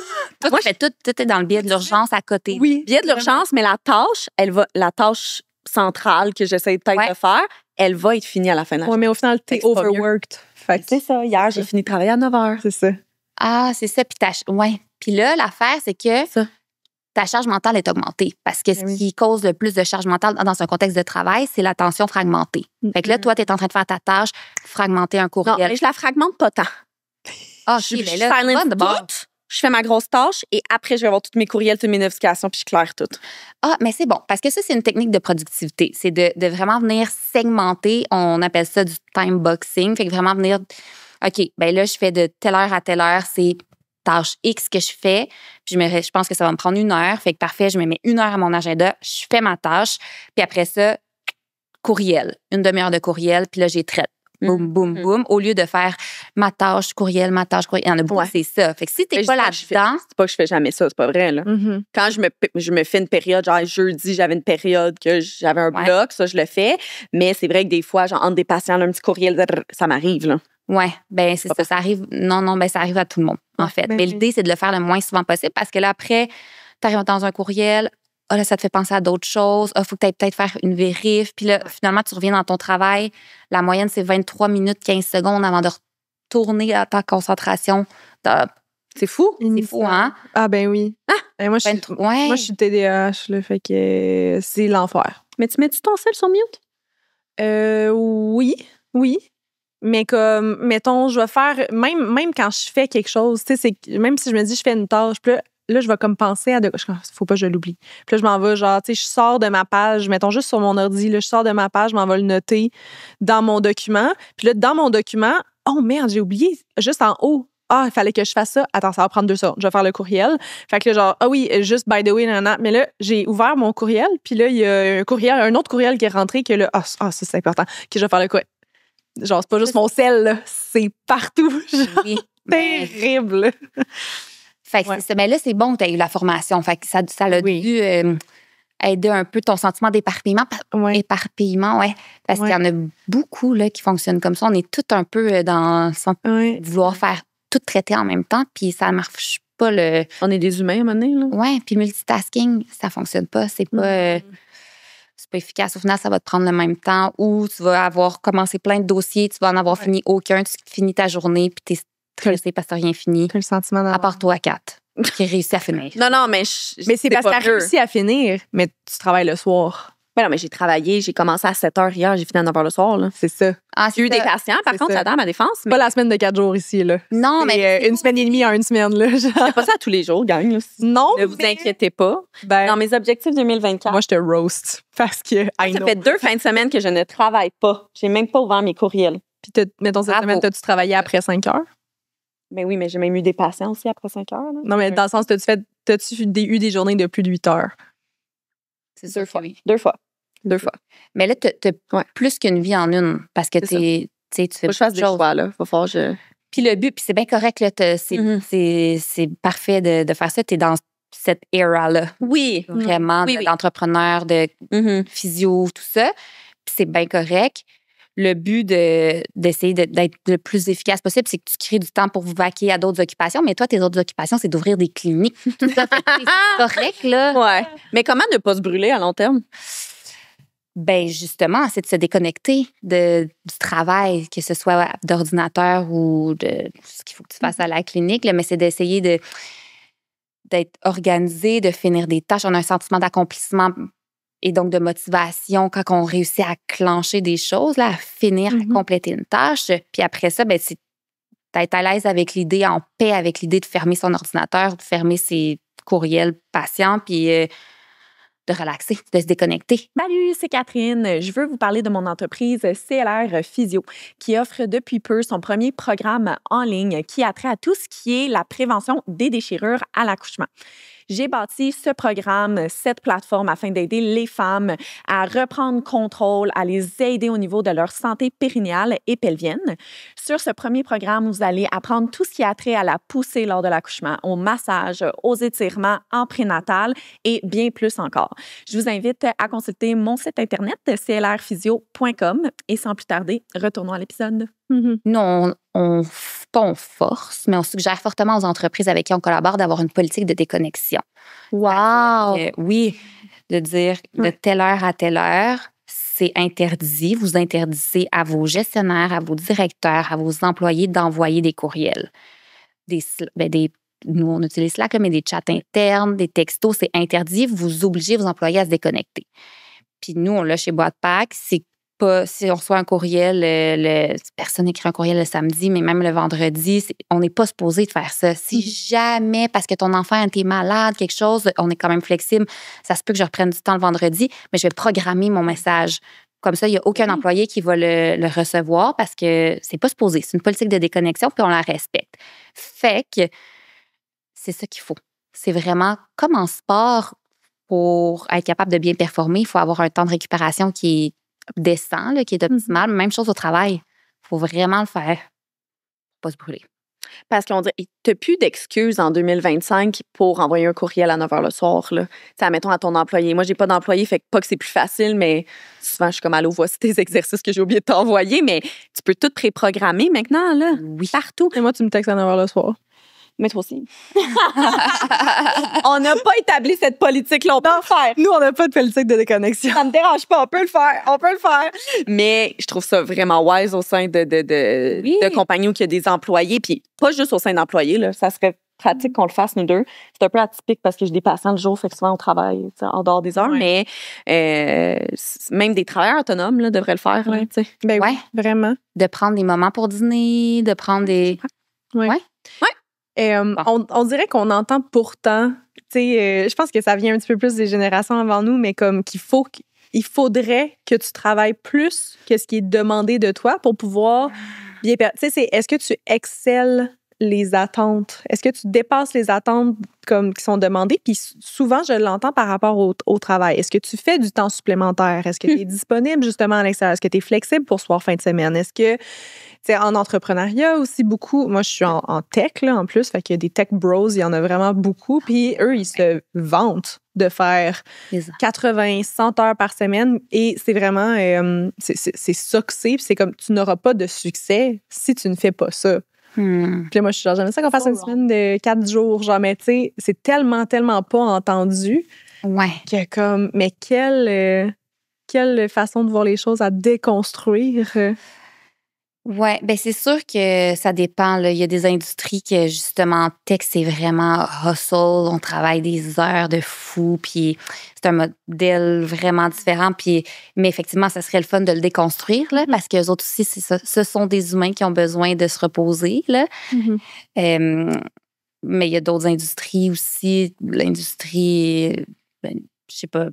Toi, tu fais tout est dans le biais de l'urgence à côté. Oui, biais de l'urgence, mais la tâche centrale que j'essaie peut-être de faire, elle va être finie à la fin de la journée. Oui, mais au final, t'es overworked. C'est ça. Hier, j'ai fini de travailler à 9h. C'est ça. Ah, c'est ça. Puis là, l'affaire, c'est que ta charge mentale est augmentée. Parce que ce qui cause le plus de charge mentale dans un contexte de travail, c'est l'attention fragmentée. Fait que là, toi, tu es en train de faire ta tâche, fragmenter un courriel. Non, mais je la fragmente pas tant. Ah, OK, mais là, je fais ma grosse tâche et après, je vais avoir tous mes courriels, toutes mes notifications, puis je claire tout. Ah, mais c'est bon, parce que ça, c'est une technique de productivité. C'est de vraiment venir segmenter. On appelle ça du time boxing. Fait que vraiment venir, OK, ben là, je fais de telle heure à telle heure, c'est tâche X que je fais. Puis je pense que ça va me prendre 1 heure. Fait que parfait, je me mets 1 heure à mon agenda, je fais ma tâche. Puis après ça, courriel. 1 demi-heure de courriel, puis là, j'ai traite. Boum, boum, boum. Au lieu de faire ma tâche, courriel. Il y en a beaucoup, c'est ça. Fait que si t'es pas là-dedans... C'est pas que je fais jamais ça, c'est pas vrai, là. Quand je me fais une période, genre jeudi, j'avais une période que j'avais un bloc, ça, je le fais. Mais c'est vrai que des fois, genre, entre des patients, là, un petit courriel, ça m'arrive, là. Oui, ben c'est ça. Ça arrive... Non, ben ça arrive à tout le monde, en fait. Mais l'idée, c'est de le faire le moins souvent possible parce que là, après, t'arrives dans un courriel... Ah, là, ça te fait penser à d'autres choses. Ah, faut que tu ailles peut-être faire une vérif. Puis là, finalement, tu reviens dans ton travail. La moyenne, c'est 23 minutes, 15 secondes avant de retourner à ta concentration. C'est fou. C'est fou, hein? Ah, ben oui. Moi, je suis TDAH, là, fait que c'est l'enfer. Mais tu mets-tu ton sel sur mute? Oui. Mais comme, mettons, je vais faire, même quand je fais quelque chose, tu sais, même si je me dis, je fais une tâche, puis là, je vais comme penser à faut pas que je l'oublie. Puis là, je m'en vais, genre, tu sais, je sors de ma page, mettons juste sur mon ordi, là, je sors de ma page, je m'en vais le noter dans mon document. Puis là, dans mon document, oh merde, j'ai oublié, juste en haut. Ah, il fallait que je fasse ça. Attends, ça va prendre 2 secondes. Je vais faire le courriel. Fait que là, genre, ah oui, juste by the way, nanana. Mais là, j'ai ouvert mon courriel, puis là, il y a un autre courriel qui est rentré que là, ça, c'est important, que je vais faire le courriel. Genre, c'est pas juste mon sel, là, c'est partout. Genre, terrible. Fait que c'est ça. Mais là, c'est bon que tu aies eu la formation. Fait que ça a dû aider un peu ton sentiment d'éparpillement. Éparpillement, parce qu'il y en a beaucoup là, qui fonctionnent comme ça. On est tous un peu dans le sens de vouloir faire tout traiter en même temps, puis ça marche pas. On est des humains à un moment donné, là. Oui, puis le multitasking, ça fonctionne pas. C'est pas... c'est pas efficace. Au final, ça va te prendre le même temps ou tu vas avoir commencé plein de dossiers, tu vas en avoir fini aucun, tu finis ta journée, puis t'es stressé parce que t'as rien fini. T'as le sentiment à part toi, Kat, qui réussit à finir. Non, mais c'est parce que t'as réussi à finir, mais tu travailles le soir. Ben non, mais j'ai travaillé, j'ai commencé à 7h hier, j'ai fini à 9h le soir, là. C'est ça. J'ai eu des patients, par contre, ça dans ma défense. Mais... Pas la semaine de 4 jours ici, là. Non, mais... une semaine et demie en une semaine, là. C'est pas ça tous les jours, gang, là. Non, ne vous inquiétez pas. Dans mes objectifs 2024... Moi, je te roast, parce que... Ça fait 2 fins de semaine que je ne travaille pas. J'ai même pas ouvert mes courriels. Puis, mettons, cette semaine, t'as-tu travaillé après 5 heures? Ben oui, mais j'ai même eu des patients aussi après 5 heures. Là. Non, mais dans le sens, t'as-tu eu des journées de plus de 8 heures? C'est 2 fois. Oui. 2 fois. 2 fois. Mais là, t'as plus qu'une vie en une, parce que tu fais faut que je fasse des choix, là. Faut falloir que Puis le but, puis c'est bien correct, là, c'est parfait de faire ça. T'es dans cette era-là. Oui. Vraiment, d'entrepreneur, de physio, tout ça. Puis c'est bien correct. Le but d'essayer d'être le plus efficace possible, c'est que tu crées du temps pour vous vaquer à d'autres occupations. Mais toi, tes autres occupations, c'est d'ouvrir des cliniques. Tout ça, c'est correct, là. Ouais. Mais comment ne pas se brûler à long terme? Ben justement, c'est de se déconnecter du travail, que ce soit d'ordinateur ou de ce qu'il faut que tu fasses à la clinique. Là, mais c'est d'essayer d'être organisé, de finir des tâches. On a un sentiment d'accomplissement et donc de motivation quand on réussit à clencher des choses, là, à finir, à compléter une tâche. Puis après ça, ben, c'est d'être à l'aise avec l'idée, en paix avec l'idée de fermer son ordinateur, de fermer ses courriels patients, puis de relaxer, de se déconnecter. Salut, c'est Catherine. Je veux vous parler de mon entreprise CLR Physio qui offre depuis peu son premier programme en ligne qui a trait à tout ce qui est la prévention des déchirures à l'accouchement. J'ai bâti ce programme, cette plateforme afin d'aider les femmes à reprendre contrôle, à les aider au niveau de leur santé périnéale et pelvienne. Sur ce premier programme, vous allez apprendre tout ce qui a trait à la poussée lors de l'accouchement, au massage, aux étirements en prénatal et bien plus encore. Je vous invite à consulter mon site internet clrphysio.com et sans plus tarder, retournons à l'épisode. Nous, pas on force, mais on suggère fortement aux entreprises avec qui on collabore d'avoir une politique de déconnexion. Wow! Oui, de dire de telle heure à telle heure, c'est interdit. Vous interdisez à vos gestionnaires, à vos directeurs, à vos employés d'envoyer des courriels. Nous, on utilise Slack, mais des chats internes, des textos, c'est interdit. Vous obligez vos employés à se déconnecter. Puis nous, on l'a chez Boîte-Pack, c'est pas, si on reçoit un courriel, personne n'écrit un courriel le samedi, mais même le vendredi, on n'est pas supposé de faire ça. Si jamais, parce que ton enfant est malade, quelque chose, on est quand même flexible, ça se peut que je reprenne du temps le vendredi, mais je vais programmer mon message. Comme ça, il n'y a aucun employé qui va le recevoir parce que c'est pas supposé. C'est une politique de déconnexion, puis on la respecte. Fait que c'est ça qu'il faut. C'est vraiment comme en sport, pour être capable de bien performer, il faut avoir un temps de récupération qui est décent, là, qui est optimal. Même chose au travail. Il faut vraiment le faire. Pas se brûler. Parce qu'on dit, tu n'as plus d'excuses en 2025 pour envoyer un courriel à 9 h le soir. Tu sais, admettons à ton employé. Moi, j'ai pas d'employé, fait que pas que c'est plus facile, mais souvent, je suis comme, allô, voici tes exercices que j'ai oublié de t'envoyer, mais tu peux tout préprogrammer maintenant, là. Oui. Partout. Et moi, tu me textes à 9 h le soir. Mais toi aussi. On n'a pas établi cette politique-là. On peut le faire. Nous, on n'a pas de politique de déconnexion. Ça me dérange pas. On peut le faire. On peut le faire. Mais je trouve ça vraiment wise au sein de compagnies où il y a des employés. Puis pas juste au sein d'employés. Là. Ça serait pratique qu'on le fasse, nous deux. C'est un peu atypique parce que j'ai des patients le jour, fait que souvent on travaille en dehors des heures. Ouais. Mais même des travailleurs autonomes là, devraient le faire. Ouais. Là, ben oui, vraiment. De prendre des moments pour dîner, de prendre des... Oui. Ouais. Et, on dirait qu'on entend pourtant, tu sais, je pense que ça vient un petit peu plus des générations avant nous, mais comme qu'il faudrait que tu travailles plus que ce qui est demandé de toi pour pouvoir bien... Tu sais, est-ce que tu excelles les attentes? Est-ce que tu dépasses les attentes comme qui sont demandées? Puis souvent, je l'entends par rapport au travail. Est-ce que tu fais du temps supplémentaire? Est-ce que tu es disponible justement à l'extérieur? Est-ce que tu es flexible pour soir, fin de semaine? Est-ce que, tu sais, en entrepreneuriat aussi beaucoup, moi, je suis en tech, là, en plus, fait qu'il y a des tech bros, il y en a vraiment beaucoup. Puis eux, ils se vantent de faire 80, 100 heures par semaine. Et c'est vraiment, c'est ça que c'est. Puis c'est comme, tu n'auras pas de succès si tu ne fais pas ça. Puis là, moi, je suis genre, j'aimerais ça qu'on fasse une semaine de 4 jours. Genre, mais tu sais, c'est tellement pas entendu. Ouais. Que comme, mais quelle façon de voir les choses à déconstruire. Ouais, ben c'est sûr que ça dépend. Là. Il y a des industries que, justement, en tech, c'est vraiment hustle. On travaille des heures de fou, puis c'est un modèle vraiment différent. Puis, mais effectivement, ça serait le fun de le déconstruire, là, parce qu'eux autres aussi, c'est ça. Ce sont des humains qui ont besoin de se reposer. Là. Mais il y a d'autres industries aussi. L'industrie, je sais pas...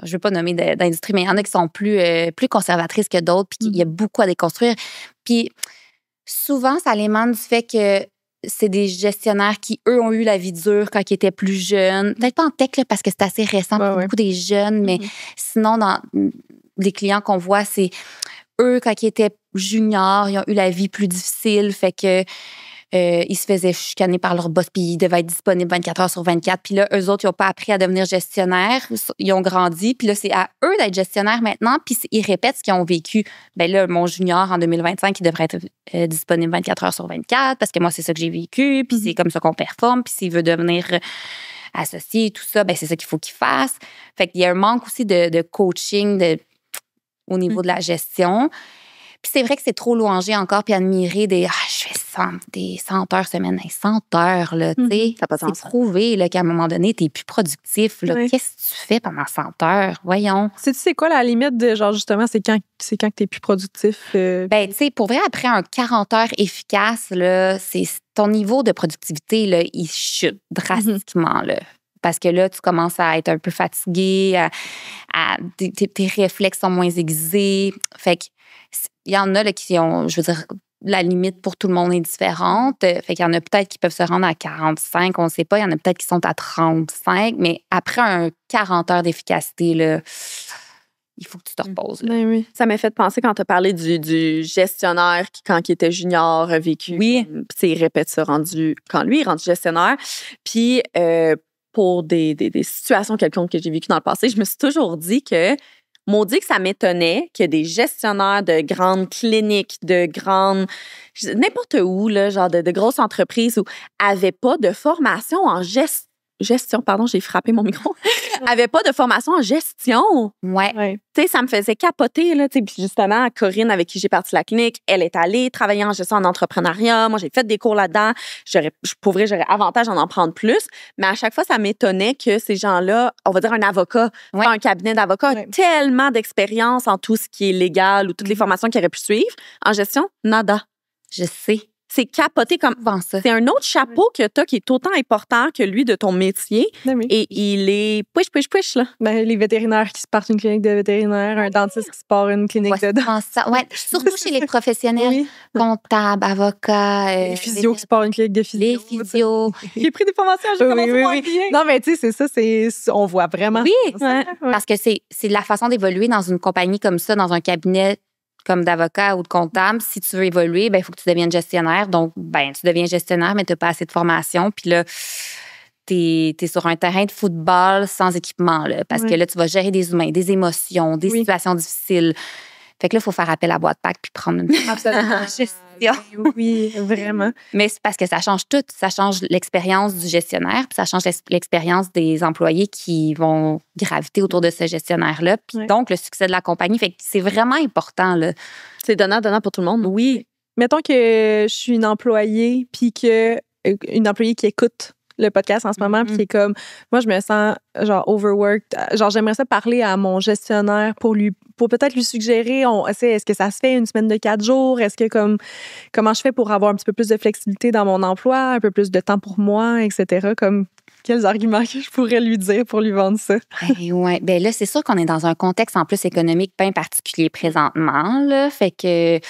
Je ne veux pas nommer d'industrie, mais il y en a qui sont plus conservatrices que d'autres, puis il y a beaucoup à déconstruire. Puis souvent, ça émane du fait que c'est des gestionnaires qui, eux, ont eu la vie dure quand ils étaient plus jeunes. Peut-être pas en tech, là, parce que c'est assez récent pour beaucoup des jeunes, mais sinon, dans les clients qu'on voit, c'est eux, quand ils étaient juniors, ils ont eu la vie plus difficile, fait que ils se faisaient chicaner par leur boss, puis ils devaient être disponibles 24 heures sur 24. Puis là, eux autres, ils n'ont pas appris à devenir gestionnaires. Ils ont grandi. Puis là, c'est à eux d'être gestionnaires maintenant. Puis ils répètent ce qu'ils ont vécu. Bien là, mon junior, en 2025, il devrait être disponible 24 heures sur 24 parce que moi, c'est ça que j'ai vécu. Puis c'est comme ça qu'on performe. Puis s'il veut devenir associé, tout ça, bien c'est ça qu'il faut qu'il fasse. Fait qu'il y a un manque aussi de coaching au niveau de la gestion. Puis c'est vrai que c'est trop louangé encore, puis admirer je fais 100 heures semaine, 100 heures, là, tu sais. C'est prouvé, là, qu'à un moment donné, t'es plus productif, là. Qu'est-ce que tu fais pendant 100 heures? Voyons. Tu sais quoi la limite de, genre, justement, c'est quand que t'es plus productif? Ben, tu sais, pour vrai, après un 40 heures efficace, là, ton niveau de productivité, là, il chute drastiquement, là. Parce que là, tu commences à être un peu fatigué, tes réflexes sont moins aiguisés. Fait que il y en a là, qui ont, je veux dire, la limite pour tout le monde est différente. Fait qu'il y en a peut-être qui peuvent se rendre à 45, on ne sait pas. Il y en a peut-être qui sont à 35. Mais après 40 heures d'efficacité, là, il faut que tu te reposes. Là. Oui. Ça m'a fait penser quand tu as parlé du gestionnaire qui, quand il était junior, a vécu. Oui. Puis il répète ça quand lui est rendu gestionnaire. Puis pour des situations quelconques que j'ai vécues dans le passé, je me suis toujours dit que maudit que ça m'étonnait que des gestionnaires de grandes cliniques, de grandes... n'importe où, là, genre de grosses entreprises, n'avaient pas de formation en gestion, pardon, j'ai frappé mon micro, avait pas de formation en gestion. Ouais. Tu sais, ça me faisait capoter, là, tu sais. Puis justement, Corinne, avec qui j'ai parti la clinique, elle est allée travailler en gestion en entrepreneuriat. Moi, j'ai fait des cours là-dedans. Pour vrai, j'aurais avantage d'en prendre plus. Mais à chaque fois, ça m'étonnait que ces gens-là, on va dire un avocat, pas un cabinet d'avocats, a tellement d'expérience en tout ce qui est légal ou toutes les formations qu'il aurait pu suivre. En gestion, nada. Je sais. C'est capoté comme ça. C'est un autre chapeau que tu as qui est autant important que lui de ton métier. Oui. Et il est push, là. Ben, les vétérinaires qui se partent une clinique de vétérinaire, un dentiste qui se part une clinique de dentiste. Ouais, surtout chez les professionnels, comptables, avocats. Les physios qui se partent une clinique de physio. Les physios. J'ai pris des formations, j'ai commencé à bien. Non, mais tu sais, c'est ça, on voit vraiment. Oui, parce que c'est la façon d'évoluer dans une compagnie comme ça, dans un cabinet comme d'avocat ou de comptable. Si tu veux évoluer, ben il faut que tu deviennes gestionnaire. Donc, ben tu deviens gestionnaire, mais tu n'as pas assez de formation. Puis là, tu es sur un terrain de football sans équipement. Là, parce que là, tu vas gérer des humains, des émotions, des situations difficiles. Fait que là, il faut faire appel à boîte pack puis prendre une gestion. Oui, vraiment. Mais c'est parce que ça change tout. Ça change l'expérience du gestionnaire, puis ça change l'expérience des employés qui vont graviter autour de ce gestionnaire-là. Puis donc, le succès de la compagnie. Fait que c'est vraiment important. Là. C'est donnant pour tout le monde. Oui. Mettons que je suis une employée, puis une employée qui écoute le podcast en ce moment, puis qui est comme, moi, je me sens genre overworked. Genre, j'aimerais ça parler à mon gestionnaire pour peut-être lui suggérer, est-ce que ça se fait une semaine de 4 jours? Est-ce que comment je fais pour avoir un petit peu plus de flexibilité dans mon emploi, un peu plus de temps pour moi, etc. Comme, quels arguments que je pourrais lui dire pour lui vendre ça? Oui, bien là, c'est sûr qu'on est dans un contexte en plus économique bien particulier présentement, là. Fait que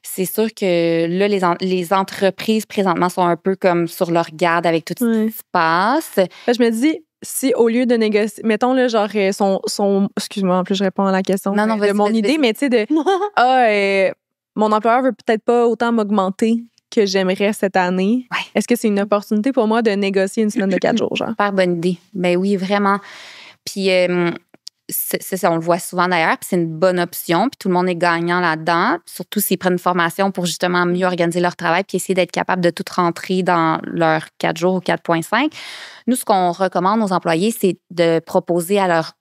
c'est sûr que là, les entreprises présentement sont un peu comme sur leur garde avec tout ce qui se passe. Je me dis, si au lieu de négocier, mettons là, genre, excuse-moi, en plus, je réponds à la question de mon idée, mais tu sais, mon employeur veut peut-être pas autant m'augmenter que j'aimerais cette année. Ouais. Est-ce que c'est une opportunité pour moi de négocier une semaine de 4 jours, genre? Super bonne idée. Ben oui, vraiment. Puis, c'est ça, on le voit souvent d'ailleurs, puis c'est une bonne option, puis tout le monde est gagnant là-dedans, surtout s'ils prennent une formation pour justement mieux organiser leur travail puis essayer d'être capable de tout rentrer dans leurs 4 jours ou 4,5. Nous, ce qu'on recommande aux employés, c'est de proposer à leurs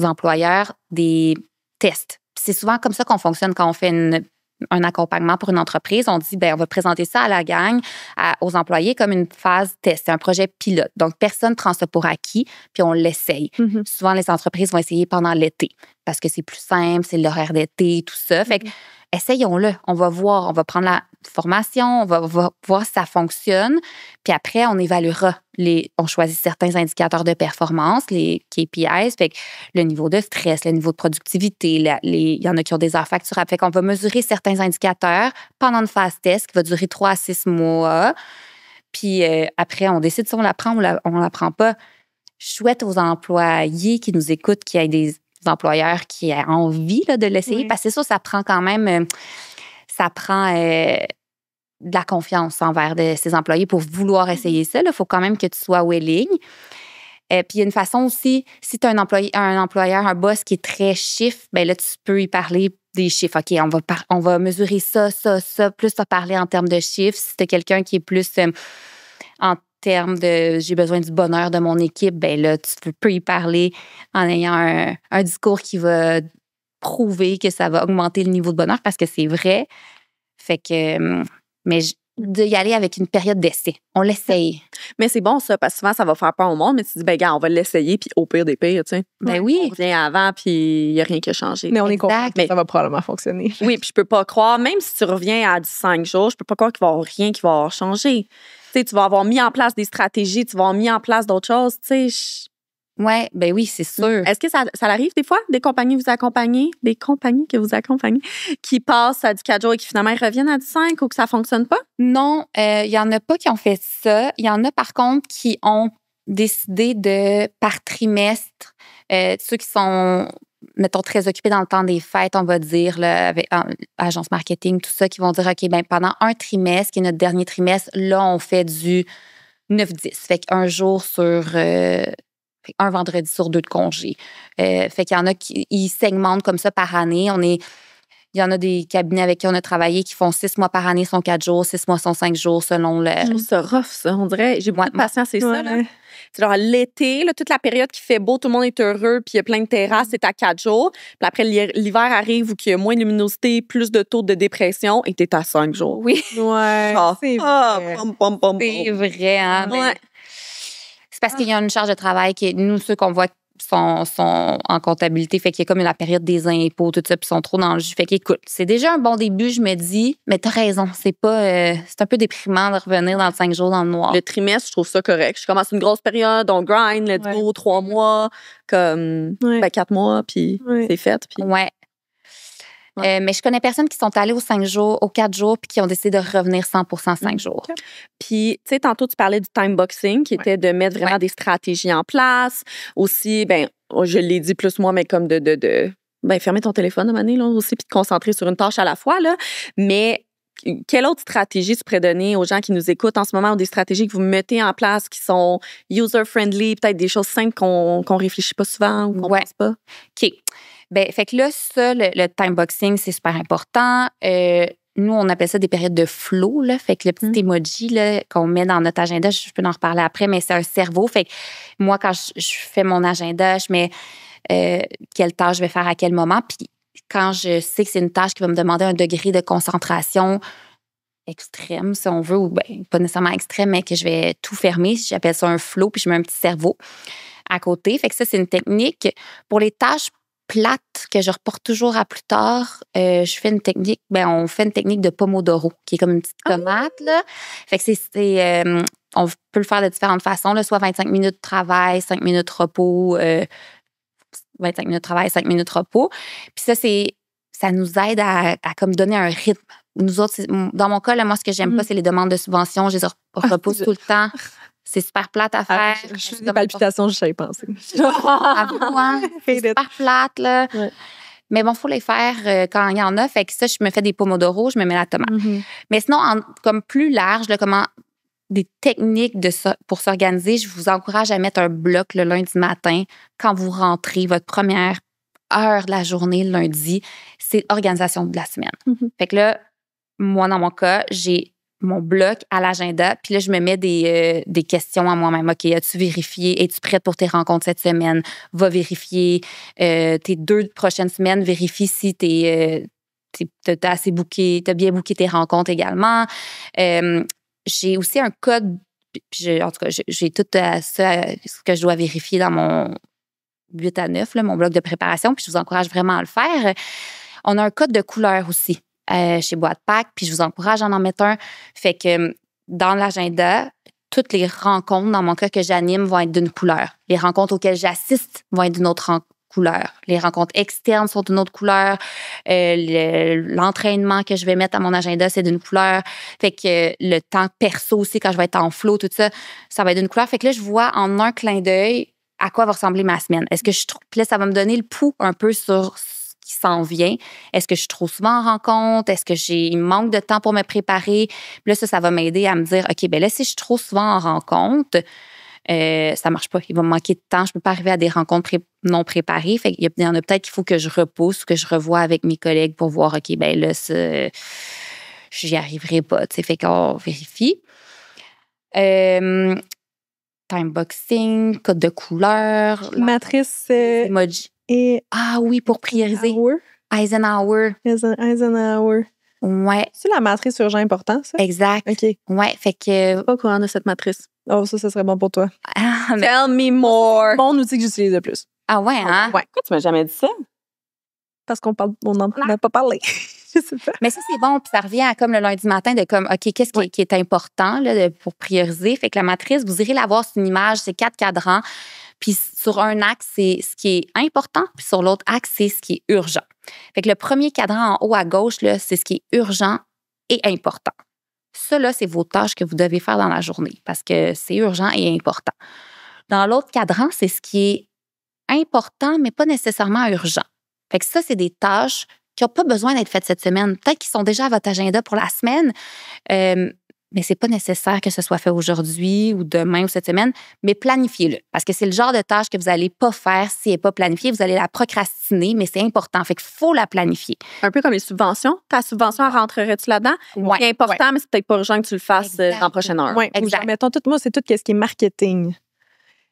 employeurs des tests. Puis c'est souvent comme ça qu'on fonctionne quand on fait un accompagnement pour une entreprise. On dit, on va présenter ça à la gang, aux employés comme une phase test. C'est un projet pilote. Donc, personne ne prend ça pour acquis, puis on l'essaye. Souvent, les entreprises vont essayer pendant l'été parce que c'est plus simple, c'est l'horaire d'été, tout ça. Fait que, essayons-le. On va voir, on va prendre la formation, on va voir si ça fonctionne. Puis après, on évaluera. On choisit certains indicateurs de performance, les KPIs, fait que le niveau de stress, le niveau de productivité, il y en a qui ont des heures facturables. Fait qu'on va mesurer certains indicateurs pendant une phase test qui va durer 3 à 6 mois. Puis après, on décide si on la prend ou on la prend pas. Je souhaite aux employés qui nous écoutent qu'il y ait des employeurs qui aient envie là, de l'essayer, parce que c'est sûr, ça prend quand même... de la confiance envers ses employés pour vouloir essayer ça. Il faut quand même que tu sois willing. Puis il y a une façon aussi, si tu as un employeur, un boss qui est très chiffre, ben là, tu peux y parler des chiffres. OK, on va mesurer ça. Plus tu vas parler en termes de chiffres. Si tu as quelqu'un qui est plus en termes de j'ai besoin du bonheur de mon équipe, ben là, tu peux y parler en ayant un discours qui va prouver que ça va augmenter le niveau de bonheur parce que c'est vrai. Fait que... Mais d'y aller avec une période d'essai. On l'essaye. Mais c'est bon, ça, parce que souvent, ça va faire peur au monde, mais tu dis, gars, on va l'essayer, puis au pire des pires, tu sais. Ben oui. On revient avant, puis il n'y a rien qui a changé. Mais on est content que ça va probablement fonctionner. Oui, puis je peux pas croire, même si tu reviens à 5 jours, je peux pas croire qu'il va y avoir rien qui va avoir changé. sais, tu vas avoir mis en place des stratégies, tu vas avoir mis en place d'autres choses, tu sais. Ouais, ben oui, c'est sûr. Est-ce que ça arrive des fois, des compagnies que vous accompagnez, qui passent à du 4 jours et qui finalement reviennent à du 5 ou que ça fonctionne pas? Non, il y en a pas qui ont fait ça. Il y en a par contre qui ont décidé de par trimestre, ceux qui sont, mettons, très occupés dans le temps des fêtes, on va dire, là, avec agence marketing, tout ça, qui vont dire, OK, ben pendant un trimestre, qui est notre dernier trimestre, là, on fait du 9-10. Fait qu'un jour sur... un vendredi sur 2 de congé. Fait qu'il y en a qui ils segmentent comme ça par année. Il y en a des cabinets avec qui on a travaillé qui font 6 mois par année, sont 4 jours, 6 mois sont 5 jours selon le... Je trouve ça rough, ça. On dirait, j'ai beaucoup de patience, c'est ça, là. C'est genre l'été, là, toute la période qui fait beau, tout le monde est heureux, puis il y a plein de terrasses, c'est à 4 jours. Puis après, l'hiver arrive où il y a moins de luminosité, plus de taux de dépression, et t'es à 5 jours. Oui. Ouais, c'est vrai. C'est vrai, hein? Ouais. C'est parce qu'il y a une charge de travail qui, nous, ceux qu'on voit sont en comptabilité, fait qu'il y a comme la période des impôts, tout ça, puis ils sont trop dans le jus. Fait qu'écoute, c'est déjà un bon début, je me dis, mais t'as raison, c'est pas, c'est un peu déprimant de revenir dans 5 jours dans le noir. Le trimestre, je trouve ça correct. Je commence une grosse période, on grind, let's go, 3 mois, comme 4 mois, puis c'est fait. Puis... Ouais. Mais je connais personne qui sont allés aux 5 jours, aux 4 jours, puis qui ont décidé de revenir 100% 5 jours. Puis, tu sais, tantôt, tu parlais du time boxing, qui était de mettre vraiment des stratégies en place. Aussi, ben, je l'ai dit plus moi, mais comme ben, fermer ton téléphone à un moment donné, là, aussi, puis te concentrer sur une tâche à la fois, là. Mais quelle autre stratégie tu pourrais donner aux gens qui nous écoutent en ce moment, ou des stratégies que vous mettez en place qui sont user-friendly, peut-être des choses simples qu'on réfléchit pas souvent ou qu'on pense pas? OK. Ben, fait que là, ça, le time boxing, c'est super important. Nous, on appelle ça des périodes de flow, là. Fait que le petit emoji, là, qu'on met dans notre agenda, je peux en reparler après, mais c'est un cerveau. Fait que moi, quand je fais mon agenda, je mets quelle tâche je vais faire à quel moment. Puis quand je sais que c'est une tâche qui va me demander un degré de concentration extrême, si on veut, ou ben, pas nécessairement extrême, mais que je vais tout fermer, j'appelle ça un flow, puis je mets un petit cerveau à côté. Fait que ça, c'est une technique. Pour les tâches plates que je reporte toujours à plus tard, je fais une technique, on fait une technique de Pomodoro, qui est comme une petite tomate, là. Fait que on peut le faire de différentes façons, là, soit 25 minutes de travail, 5 minutes repos, 25 minutes de travail, 5 minutes repos. Puis ça nous aide à comme donner un rythme. Nous autres, dans mon cas, là, moi, ce que j'aime pas, c'est les demandes de subventions. Je les repousse tout le temps. C'est super plate à faire. Je fais des palpitations, je savais penser. C'est super plate, là. Ouais. Mais bon, il faut les faire quand il y en a. Fait que ça, je me fais des pomodoro, je me mets la tomate. Mais sinon, comme plus large, là, des techniques pour s'organiser, je vous encourage à mettre un bloc le lundi matin quand vous rentrez, votre première heure de la journée le lundi, c'est organisation de la semaine. Fait que là, moi, dans mon cas, j'ai mon bloc à l'agenda, puis là, je me mets des questions à moi-même. OK, as-tu vérifié? Es-tu prête pour tes rencontres cette semaine? Va vérifier tes 2 prochaines semaines. Vérifie si t'as assez booké, t'as bien booké tes rencontres également. J'ai aussi un code, en tout cas, j'ai tout ça, ce que je dois vérifier dans mon 8 à 9, là, mon bloc de préparation, puis je vous encourage vraiment à le faire. On a un code de couleur aussi chez Boîte Pack, puis je vous encourage à en mettre un. Fait que dans l'agenda, toutes les rencontres, dans mon cas, que j'anime vont être d'une couleur. Les rencontres auxquelles j'assiste vont être d'une autre couleur. Les rencontres externes sont d'une autre couleur. L'entraînement que je vais mettre à mon agenda, c'est d'une couleur. Fait que le temps perso aussi, quand je vais être en flow, tout ça, ça va être d'une couleur. Fait que là, je vois en un clin d'œil à quoi va ressembler ma semaine. Est-ce que je trouve... Puis là, ça va me donner le pouls un peu sur ce qui s'en vient. Est-ce que je suis trop souvent en rencontre? Est-ce que il me manque de temps pour me préparer? Puis là, ça va m'aider à me dire, OK, ben là, si je suis trop souvent en rencontre, ça marche pas. Il va me manquer de temps. Je peux pas arriver à des rencontres non préparées. Fait qu'il y en a peut-être qu'il faut que je repousse, que je revoie avec mes collègues pour voir, OK, ben là, j'y arriverai pas. T'sais. Fait qu'on vérifie. Time boxing, code de couleur. Matrice emoji. Ah oui, pour prioriser. Eisenhower. Ouais. C'est la matrice urgent important, ça? Exact. OK. Ouais, fait que... Je sais pas quoi on a cette matrice. Oh, ça serait bon pour toi. Tell me more. Mon outil que j'utilise le plus. Ah ouais, hein? Ouais. Pourquoi tu m'as jamais dit ça? Parce on n'en a pas parlé. Je sais pas. Mais ça, c'est bon. Puis ça revient à comme le lundi matin de comme, OK, qu'est-ce qui est important là, pour prioriser? Fait que la matrice, vous irez la voir sur une image, c'est 4 cadrans. Puis sur un axe, c'est ce qui est important. Puis sur l'autre axe, c'est ce qui est urgent. Fait que le premier cadran en haut à gauche, là, c'est ce qui est urgent et important. Ça, là, c'est vos tâches que vous devez faire dans la journée parce que c'est urgent et important. Dans l'autre cadran, c'est ce qui est important, mais pas nécessairement urgent. Fait que ça, c'est des tâches qui n'ont pas besoin d'être faites cette semaine. Peut-être qu'ils sont déjà à votre agenda pour la semaine, mais c'est pas nécessaire que ce soit fait aujourd'hui ou demain ou cette semaine, mais planifiez-le. Parce que c'est le genre de tâche que vous n'allez pas faire si elle n'est pas planifiée. Vous allez la procrastiner, mais c'est important. Fait qu'il faut la planifier. Un peu comme les subventions. Ta subvention, elle rentrerait-tu là-dedans? Ouais. C'est important, mais c'est peut-être pas urgent que tu le fasses dans la prochaine heure. Oui, Exact. Mettons, moi, c'est tout ce qui est marketing.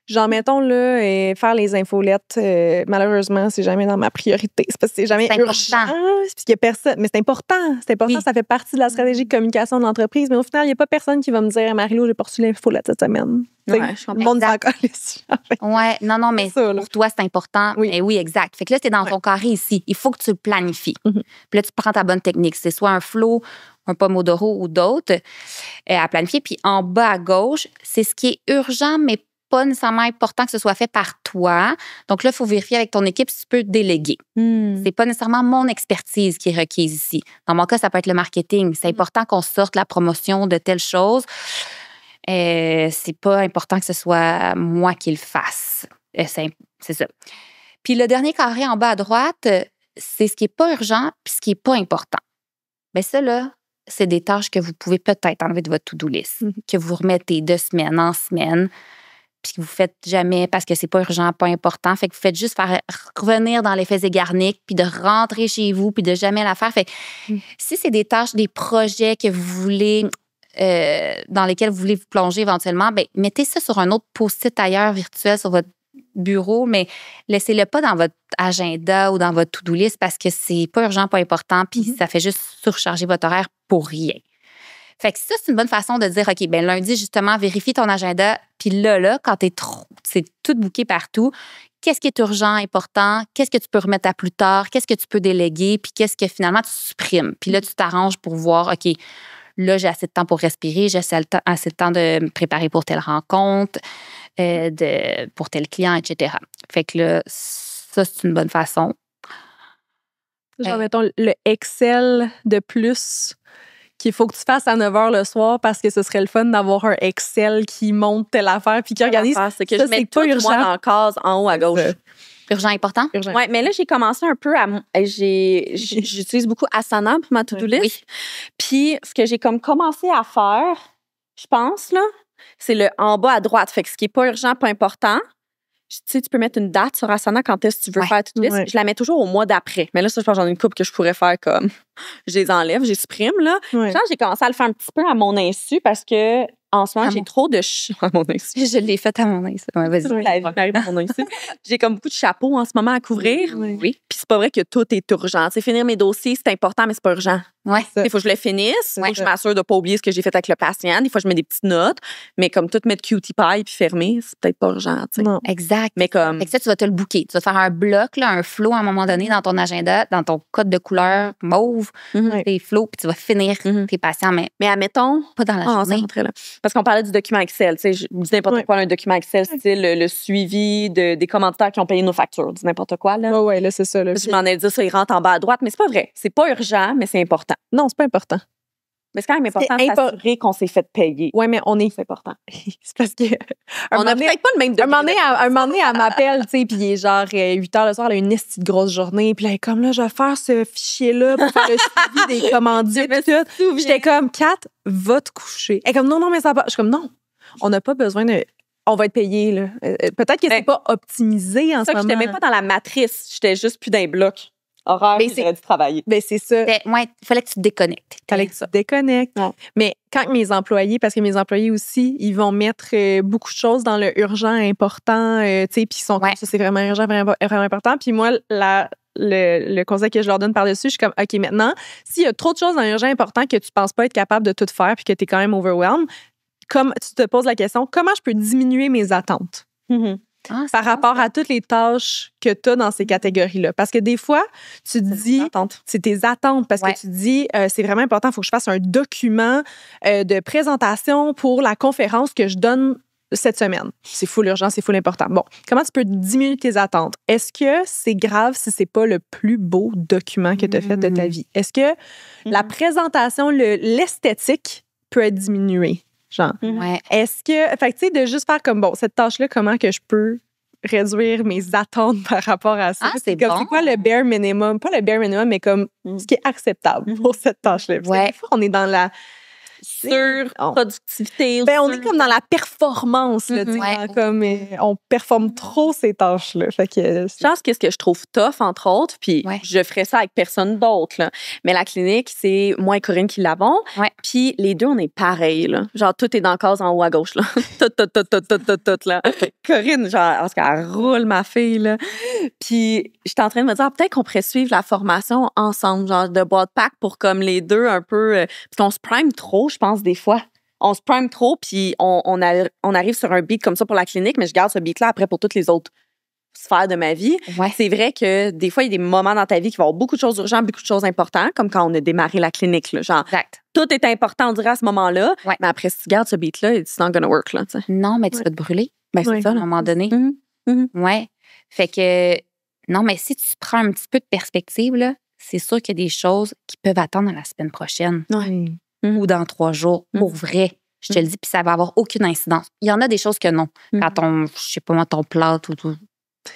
Genre, mettons, là, faire les infolettes, malheureusement, c'est jamais dans ma priorité. C'est parce que c'est jamais urgent. Parce qu'il y a personne. Mais c'est important. C'est important, oui. Ça fait partie de la stratégie de communication de l'entreprise. Mais au final, il n'y a pas personne qui va me dire, Marie-Lou, j'ai pas reçu l'infolette cette semaine. Ouais, je comprends. Le monde s'en calisse. Ouais, non, mais ça, pour toi, c'est important. Oui. Mais oui, exact. Fait que là, c'est dans ton carré ici. Il faut que tu le planifies. Puis là, tu prends ta bonne technique. C'est soit un flow, un pomodoro ou d'autres à planifier. Puis en bas à gauche, c'est ce qui est urgent, mais pas nécessairement important que ce soit fait par toi. Donc là, il faut vérifier avec ton équipe si tu peux déléguer. C'est pas nécessairement mon expertise qui est requise ici. Dans mon cas, ça peut être le marketing. C'est important qu'on sorte la promotion de telle chose. C'est pas important que ce soit moi qui le fasse. C'est ça. Puis le dernier carré en bas à droite, c'est ce qui est pas urgent puis ce qui est pas important. Bien ça, là, c'est des tâches que vous pouvez peut-être enlever de votre to-do list, que vous remettez de semaine en semaine, puis que vous faites jamais parce que c'est pas urgent, pas important. Fait que vous faites juste faire revenir dans l'effet Zeigarnik, puis de rentrer chez vous, puis de jamais la faire. Fait que si c'est des tâches, des projets que vous voulez, dans lesquels vous voulez vous plonger éventuellement, bien, mettez ça sur un autre post-it ailleurs virtuel sur votre bureau, mais laissez-le pas dans votre agenda ou dans votre to-do list parce que c'est pas urgent, pas important, puis ça fait juste surcharger votre horaire pour rien. Fait que ça, c'est une bonne façon de dire, OK, bien lundi, justement, vérifie ton agenda. Puis là, quand c'est tout booké partout, qu'est-ce qui est urgent, important? Qu'est-ce que tu peux remettre à plus tard? Qu'est-ce que tu peux déléguer? Puis qu'est-ce que finalement tu supprimes? Puis là, tu t'arranges pour voir, OK, là, j'ai assez de temps pour respirer, j'ai assez de temps de me préparer pour telle rencontre, pour tel client, etc. Fait que là, ça, c'est une bonne façon. Genre, mettons, le Excel de plus qu'il faut que tu fasses à 9h le soir parce que ce serait le fun d'avoir un Excel qui monte telle affaire puis qui organise. C'est que je mets tout, moi, dans la case en haut à gauche. Urgent, important? Oui, mais là, j'ai commencé un peu à... J'utilise beaucoup Asana pour ma to-do list. Oui. Puis, ce que j'ai comme commencé à faire, je pense, là, c'est le en bas à droite. Fait que ce qui n'est pas urgent, pas important, tu sais, tu peux mettre une date sur Asana quand est-ce que tu veux faire to-do list. Je la mets toujours au mois d'après. Mais là, ça, je pense que j'en ai une couple que je pourrais faire comme... je les enlève, je les supprime, là. Je pense que j'ai commencé à le faire un petit peu à mon insu parce que en ce moment, j'ai trop de... à mon insu. Je l'ai fait à mon insu. Ouais, vas-y. La vie m'arrive à mon insu. J'ai comme beaucoup de chapeaux en ce moment à couvrir. Oui. Puis c'est pas vrai que tout est urgent. C'est finir mes dossiers, c'est important, mais c'est pas urgent. Ouais. Il faut que je le finisse. Il faut que je m'assure de pas oublier ce que j'ai fait avec le patient. Des fois, je mets des petites notes. Mais comme tout mettre cutie pie puis fermer, c'est peut-être pas urgent. Non. Exact. Mais comme... Fait que ça, tu vas te le booker. Tu vas te faire un bloc, là, un flow à un moment donné dans ton agenda, dans ton code de couleur mauve, tes flows, puis tu vas finir tes patients. Mais admettons... Pas dans la journée. Là. Parce qu'on parlait du document Excel. Tu sais, je dis n'importe quoi, un document Excel, style le suivi des commanditaires qui ont payé nos factures. Dis n'importe quoi, là. Oui, là, c'est ça. Là. Je m'en ai dit ça, il rentre en bas à droite, mais c'est pas vrai. C'est pas urgent, mais c'est important. Non, c'est pas important. Mais c'est quand même important de s'assurer qu'on s'est fait payer. Oui, mais on est... C'est important. C'est parce que... On n'a peut-être pas le même degré. Un moment donné, elle m'appelle, tu sais, puis il est genre 8h le soir, elle a une petite grosse journée, puis là, elle est comme là, je vais faire ce fichier-là pour faire le suivi des commandites et tout. J'étais comme, Kat, va te coucher. Elle est comme, non, mais ça va. Je suis comme, non, on n'a pas besoin de... On va être payé, là. Peut-être que c'est pas optimisé en ce moment. Je n'étais même pas dans la matrice. J'étais juste plus dans les blocs. Horaire, j'aurais dû travailler. Ben, c'est ça. Il fallait que tu te déconnectes. Fallait que tu te déconnectes. Ouais. Mais quand mes employés, parce que mes employés aussi, ils vont mettre beaucoup de choses dans le urgent, important, tu sais, puis ils sont comme ça, c'est vraiment urgent, vraiment important. Puis moi, le conseil que je leur donne par-dessus, je suis comme, OK, maintenant, s'il y a trop de choses dans l'urgent important que tu penses pas être capable de tout faire puis que tu es quand même overwhelmed, comme tu te poses la question, comment je peux diminuer mes attentes? par rapport à toutes les tâches que tu as dans ces catégories-là. Parce que des fois, tu te dis, c'est tes attentes, parce que tu te dis, c'est vraiment important, il faut que je fasse un document de présentation pour la conférence que je donne cette semaine. C'est full urgent, c'est full important. Bon, comment tu peux diminuer tes attentes? Est-ce que c'est grave si c'est pas le plus beau document que tu as fait de ta vie? Est-ce que la présentation, l'esthétique peut être diminuée? Genre, est-ce que... Fait que, tu sais, de juste faire comme, bon, cette tâche-là, comment que je peux réduire mes attentes par rapport à ça? C'est bon. C'est quoi le bare minimum? Pas le bare minimum, mais comme ce qui est acceptable pour cette tâche-là. Parce que des fois, on est dans la... productivité. On est comme dans la performance, là, comme on performe trop ces tâches-là. Fait que, je pense que ce que je trouve tough, entre autres, puis je ferais ça avec personne d'autre, là. Mais la clinique, c'est moi et Corinne qui l'avons. Puis les deux, on est pareils, là. Genre, tout est dans la case en haut à gauche, là. tout, là. Corinne, genre, parce qu'elle roule, ma fille, là. Puis j'étais en train de me dire, peut-être qu'on pourrait suivre la formation ensemble, genre de boîte pack pour comme les deux un peu, parce qu'on se prime trop, je pense, des fois. On se prime trop, puis on arrive sur un beat comme ça pour la clinique, mais je garde ce beat-là après pour toutes les autres sphères de ma vie. C'est vrai que des fois, il y a des moments dans ta vie qui vont avoir beaucoup de choses urgentes, beaucoup de choses importantes, comme quand on a démarré la clinique. Là, genre, tout est important, on dirait, à ce moment-là. Mais après, si tu gardes ce beat-là, it's not gonna work. Là, non, mais tu vas te brûler. C'est ça, à un moment donné. Ouais. Fait que, non, mais si tu prends un petit peu de perspective, là, c'est sûr qu'il y a des choses qui peuvent attendre la semaine prochaine. Ou dans 3 jours, pour vrai. Je te le dis, puis ça va avoir aucune incidence. Il y en a des choses que non. Quand je sais pas moi, ton plâtre ou tout,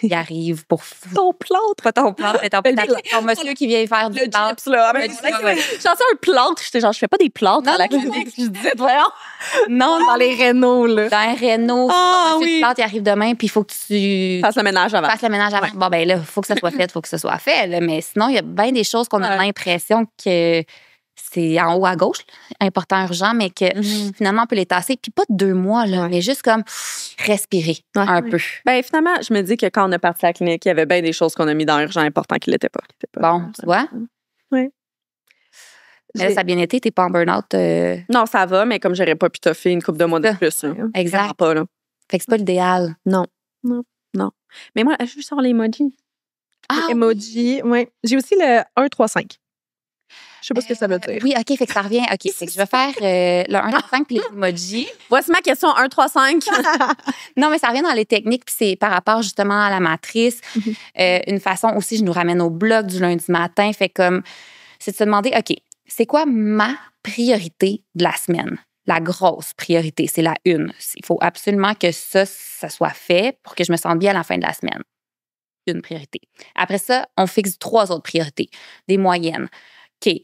il arrive pour... Ton plâtre? Pas ton plâtre, mais ton monsieur qui vient faire du plâtre. J'en sais un plâtre. J'étais genre, je fais pas des plâtres à la clinique. Je disais, voyons. Non, dans les rénaux, là. Dans un réno, le plâtre, il arrive demain, puis il faut que tu... fasses le ménage avant. Bon, ben là, il faut que ça soit fait, il faut que ça soit fait. Là. Mais sinon, il y a bien des choses qu'on a l'impression que... c'est en haut à gauche, important, urgent, mais que finalement, on peut les tasser. Puis pas de 2 mois, là, mais juste comme respirer un peu. Ben finalement, je me dis que quand on a parti à la clinique, il y avait bien des choses qu'on a mis dans urgent, important qui l'étaient pas. Bon, tu vois? Oui. Mais là, ça a bien été, t'es pas en burn-out? Non, ça va, mais comme j'aurais pas pu toffer une couple de mois de plus. Hein. Exact. Pas, là. Fait que c'est pas l'idéal. Non. Mais moi, je sors l'emoji. Emoji, oui. J'ai aussi le 1-3-5. Je sais pas ce que ça veut dire. Oui, OK, fait que ça revient. OK, fait que je vais faire le 1-3-5 puis les emojis. Voici ma question 1-3-5. Non, mais ça revient dans les techniques puis c'est par rapport justement à la matrice. Une façon aussi, je nous ramène au blog du lundi matin. Fait comme, c'est de se demander, OK, c'est quoi ma priorité de la semaine? La grosse priorité, c'est la 1. Il faut absolument que ça soit fait pour que je me sente bien à la fin de la semaine. Une priorité. Après ça, on fixe 3 autres priorités, des moyennes. OK.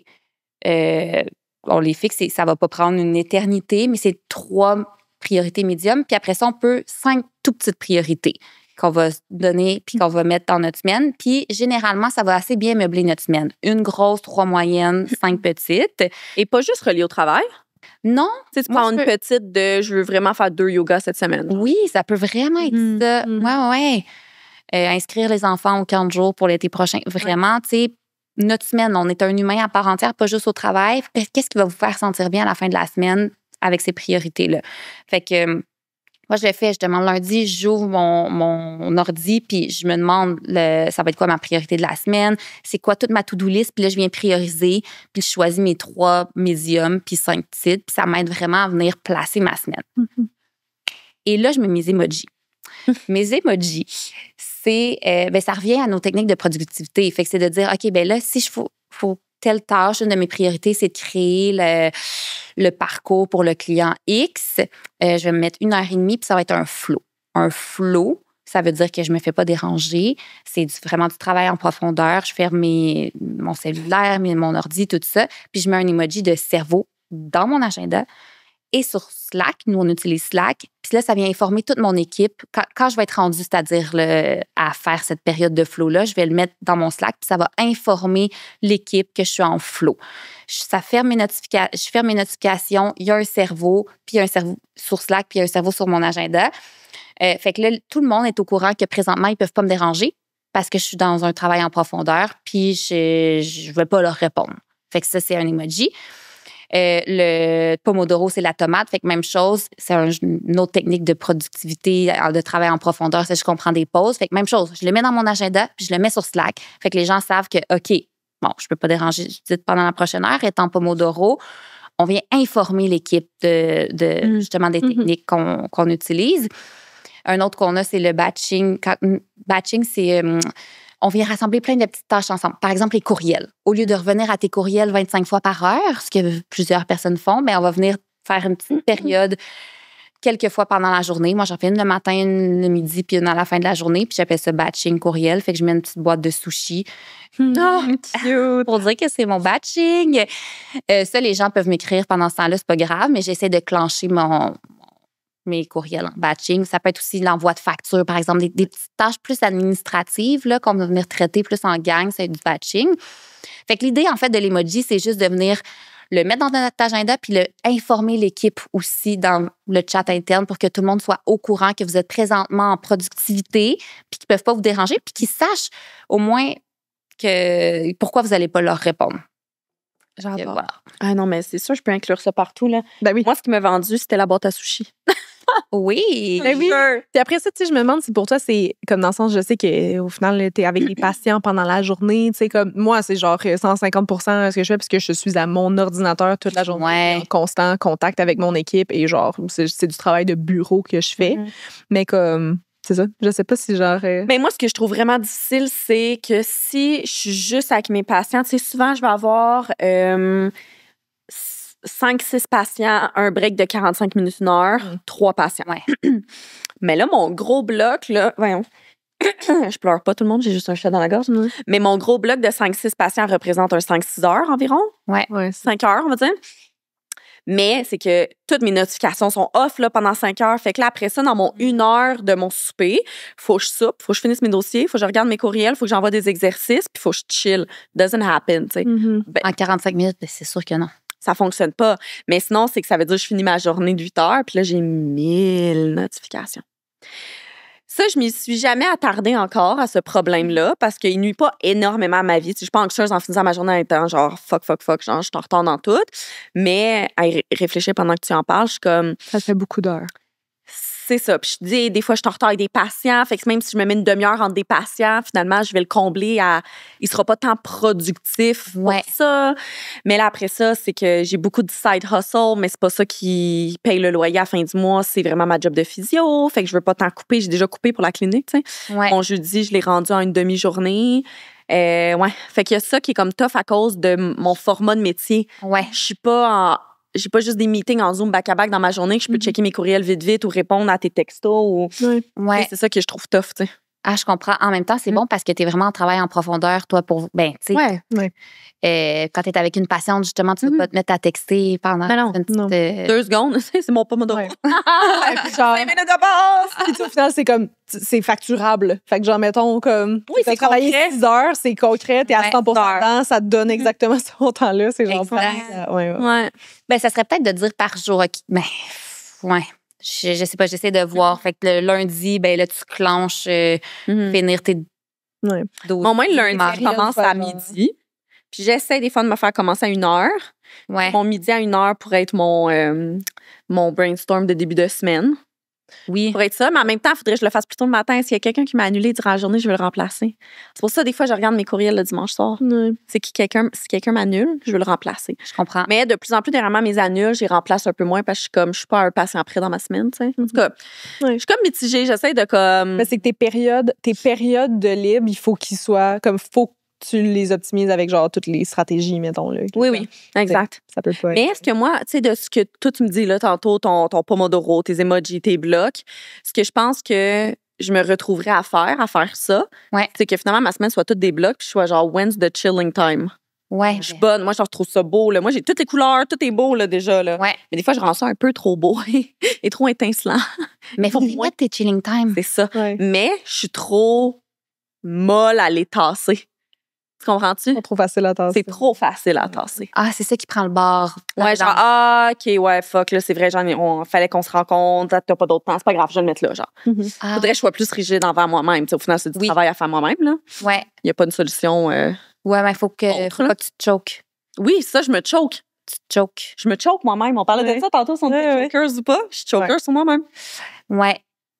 On les fixe, ça va pas prendre une éternité, mais c'est 3 priorités médium. Puis après ça, on peut 5 tout petites priorités qu'on va se donner puis qu'on va mettre dans notre semaine. Puis généralement, ça va assez bien meubler notre semaine. 1 grosse, 3 moyennes, 5 petites. Et pas juste relié au travail? Non. Tu prends une petite de « je veux vraiment faire 2 yogas cette semaine ». Oui, ça peut vraiment être ça. Ouais. Inscrire les enfants aux 40 jours pour l'été prochain. Vraiment, tu sais, notre semaine, on est un humain à part entière, pas juste au travail. Qu'est-ce qui va vous faire sentir bien à la fin de la semaine avec ces priorités-là? Fait que moi, je le fais, je demande lundi, j'ouvre mon ordi, puis je me demande, ça va être quoi ma priorité de la semaine? C'est quoi toute ma to-do list? Puis là, je viens prioriser, puis je choisis mes 3 médiums, puis 5 petites, puis ça m'aide vraiment à venir placer ma semaine. Et là, je mets mes emojis. Mes emojis, c'est, ça revient à nos techniques de productivité. Fait que c'est de dire, OK, ben là, si faut telle tâche, une de mes priorités, c'est de créer le parcours pour le client X. Je vais me mettre 1h30, puis ça va être un flow. Un flow, ça veut dire que je me fais pas déranger. C'est vraiment du travail en profondeur. Je ferme mon cellulaire, mon ordi, tout ça. Puis je mets un emoji de cerveau dans mon agenda. Et sur Slack, nous, on utilise Slack. Puis là, ça vient informer toute mon équipe. Quand je vais être rendue, c'est-à-dire à faire cette période de flow-là, je vais le mettre dans mon Slack, puis ça va informer l'équipe que je suis en flow. Ça ferme je ferme mes notifications, il y a un cerveau, puis il y a un cerveau sur Slack, puis il y a un cerveau sur mon agenda. Fait que là, tout le monde est au courant que présentement, ils ne peuvent pas me déranger parce que je suis dans un travail en profondeur, puis je ne vais pas leur répondre. Fait que ça, c'est un emoji. Le Pomodoro, c'est la tomate. Fait que même chose, c'est une autre technique de productivité, de travail en profondeur. C'est je comprends des pauses. Fait que même chose, je le mets dans mon agenda puis je le mets sur Slack. Fait que les gens savent que, OK, bon, je peux pas déranger Judith pendant la prochaine heure. Étant Pomodoro, on vient informer l'équipe de justement des techniques qu'on utilise. Un autre qu'on a, c'est le batching. Batching, c'est... on vient rassembler plein de petites tâches ensemble. Par exemple, les courriels. Au lieu de revenir à tes courriels 25 fois par heure, ce que plusieurs personnes font, on va venir faire une petite période quelques fois pendant la journée. Moi, j'en fais une le matin, une le midi, puis une à la fin de la journée. Puis j'appelle ça batching courriel. Fait que je mets une petite boîte de sushis. Oh, cute! Pour dire que c'est mon batching. Ça, les gens peuvent m'écrire pendant ce temps-là, c'est pas grave, mais j'essaie de clencher mes courriels en batching. Ça peut être aussi l'envoi de factures, par exemple, des petites tâches plus administratives là, qu'on va venir traiter plus en gang, c'est du batching. Fait que l'idée, en fait, de l'emoji, c'est juste de venir le mettre dans notre agenda puis informer l'équipe aussi dans le chat interne pour que tout le monde soit au courant que vous êtes présentement en productivité puis qu'ils ne peuvent pas vous déranger puis qu'ils sachent au moins pourquoi vous n'allez pas leur répondre. J'adore. Voilà. Ah non, mais c'est sûr, je peux inclure ça partout. Là. Ben oui. Moi, ce qui m'a vendu, c'était la boîte à sushis. Oui. Ben oui. Puis après ça, tu sais, je me demande si pour toi, c'est comme dans le sens, je sais qu'au final, tu es avec les patients pendant la journée. Tu sais, comme moi, c'est genre 150% ce que je fais parce que je suis à mon ordinateur toute la journée en constant contact avec mon équipe et genre, c'est du travail de bureau que je fais. Mais comme, c'est ça. Je sais pas si genre. Mais moi, ce que je trouve vraiment difficile, c'est que si je suis juste avec mes patients, tu sais, souvent, je vais avoir 5-6 patients, un break de 45 minutes, 1 heure, 3 patients. Ouais. Mais là, mon gros bloc, là, voyons. Je pleure pas tout le monde, j'ai juste un chat dans la gorge. Mais mon gros bloc de 5-6 patients représente un 5-6 heures environ. Ouais. 5 heures, on va dire. Mais c'est que toutes mes notifications sont off là, pendant 5 heures. Fait que là, après ça, dans mon 1 heure de mon souper, faut que je soupe, faut que je finisse mes dossiers, faut que je regarde mes courriels, faut que j'envoie des exercices, puis faut que je chill. Doesn't happen, tu sais. En 45 minutes, c'est sûr que non. Ça fonctionne pas. Mais sinon, c'est que ça veut dire que je finis ma journée de 8 heures, puis là, j'ai 1000 notifications. Ça, je m'y suis jamais attardée encore à ce problème-là parce qu'il nuit pas énormément à ma vie. Je suis pas anxieuse en finissant ma journée en étant genre fuck, genre je suis en retard dans tout. Mais à y réfléchir pendant que tu en parles, je suis comme... Ça fait beaucoup d'heures. C'est ça. Puis je dis, des fois, je suis en retard avec des patients. Fait que même si je me mets une demi-heure entre des patients, finalement, je vais le combler à... Il sera pas tant productif pour ça. Mais là, après ça, c'est que j'ai beaucoup de side hustle, mais c'est pas ça qui paye le loyer à la fin du mois. C'est vraiment ma job de physio. Fait que je veux pas tant couper. J'ai déjà coupé pour la clinique, tu sais. Mon jeudi, je l'ai rendu en une demi-journée. Fait qu'il y a ça qui est comme tough à cause de mon format de métier. Je suis pas j'ai pas juste des meetings en Zoom back-à-back dans ma journée que je peux checker mes courriels vite ou répondre à tes textos. C'est ça que je trouve tough, tu sais. Ah, je comprends. En même temps, c'est bon parce que tu es vraiment en travail en profondeur, toi, pour. Ben, tu sais. Quand tu es avec une patiente, justement, tu ne peux pas te mettre à texter pendant une petite. 2 secondes, c'est mon Pomodoro. Genre, 5 minutes de pause! Puis au final, c'est comme, c'est facturable. Fait que, genre, mettons, comme. Oui, c'est travailler concret. 6 heures, c'est concret, t'es à 100% dedans, ça te donne exactement ce montant-là. C'est genre. Ben, ça serait peut-être de dire par jour. Ben, Je sais pas, j'essaie de voir. Fait que le lundi, ben là, tu clenches finir tes dossiers. Au moins, le lundi, je commence à midi. Puis j'essaie des fois de me faire commencer à 1 heure. Mon midi à 1 heure pourrait être mon brainstorm de début de semaine. Oui. Pour être ça, mais en même temps, il faudrait que je le fasse plus tôt le matin. S'il y a quelqu'un qui m'a annulé durant la journée, je vais le remplacer. C'est pour ça, des fois, je regarde mes courriels le dimanche soir. C'est si quelqu'un m'annule, je vais le remplacer. Je comprends. Mais de plus en plus, dernièrement, mes annuls, je les remplace un peu moins parce que je suis pas un patient près dans ma semaine, tu sais. En tout cas, je suis comme mitigée. J'essaie de comme... Mais c'est que tes périodes de libre, il faut qu'ils soient comme... tu les optimises avec genre toutes les stratégies, mettons. Là, oui, exact. Ça peut pas être... Mais est-ce que moi, tu sais, de ce que toi, tu me dis là tantôt, ton Pomodoro, tes emojis, tes blocs, ce que je pense que je me retrouverais à faire ça, c'est que finalement, ma semaine soit toutes des blocs, puis je sois genre, when's the chilling time? Je suis bonne. Moi, je retrouve ça beau. Là. Moi, j'ai toutes les couleurs, tout est beau là, déjà. Là. Mais des fois, je rends ça un peu trop beau et trop étincelant. Mais il faut que tes chilling time. C'est ça. Mais je suis trop molle à les tasser. Tu comprends-tu? C'est trop facile à tasser. C'est trop facile à tasser. Ah, c'est ça qui prend le bord. Genre, OK, fuck, là, c'est vrai, fallait qu'on se rencontre, t'as pas d'autre temps, c'est pas grave, je vais le mettre là, genre. Faudrait que je sois plus rigide envers moi-même. Au final, c'est du travail à faire moi-même, là. Il n'y a pas une solution. Mais il faut que tu te choques. Oui, ça, je me choke. Tu te choques. Je me choke moi-même. On parlait de ça tantôt, si on était chokers ou pas. Je suis choker sur moi-même. Ouais.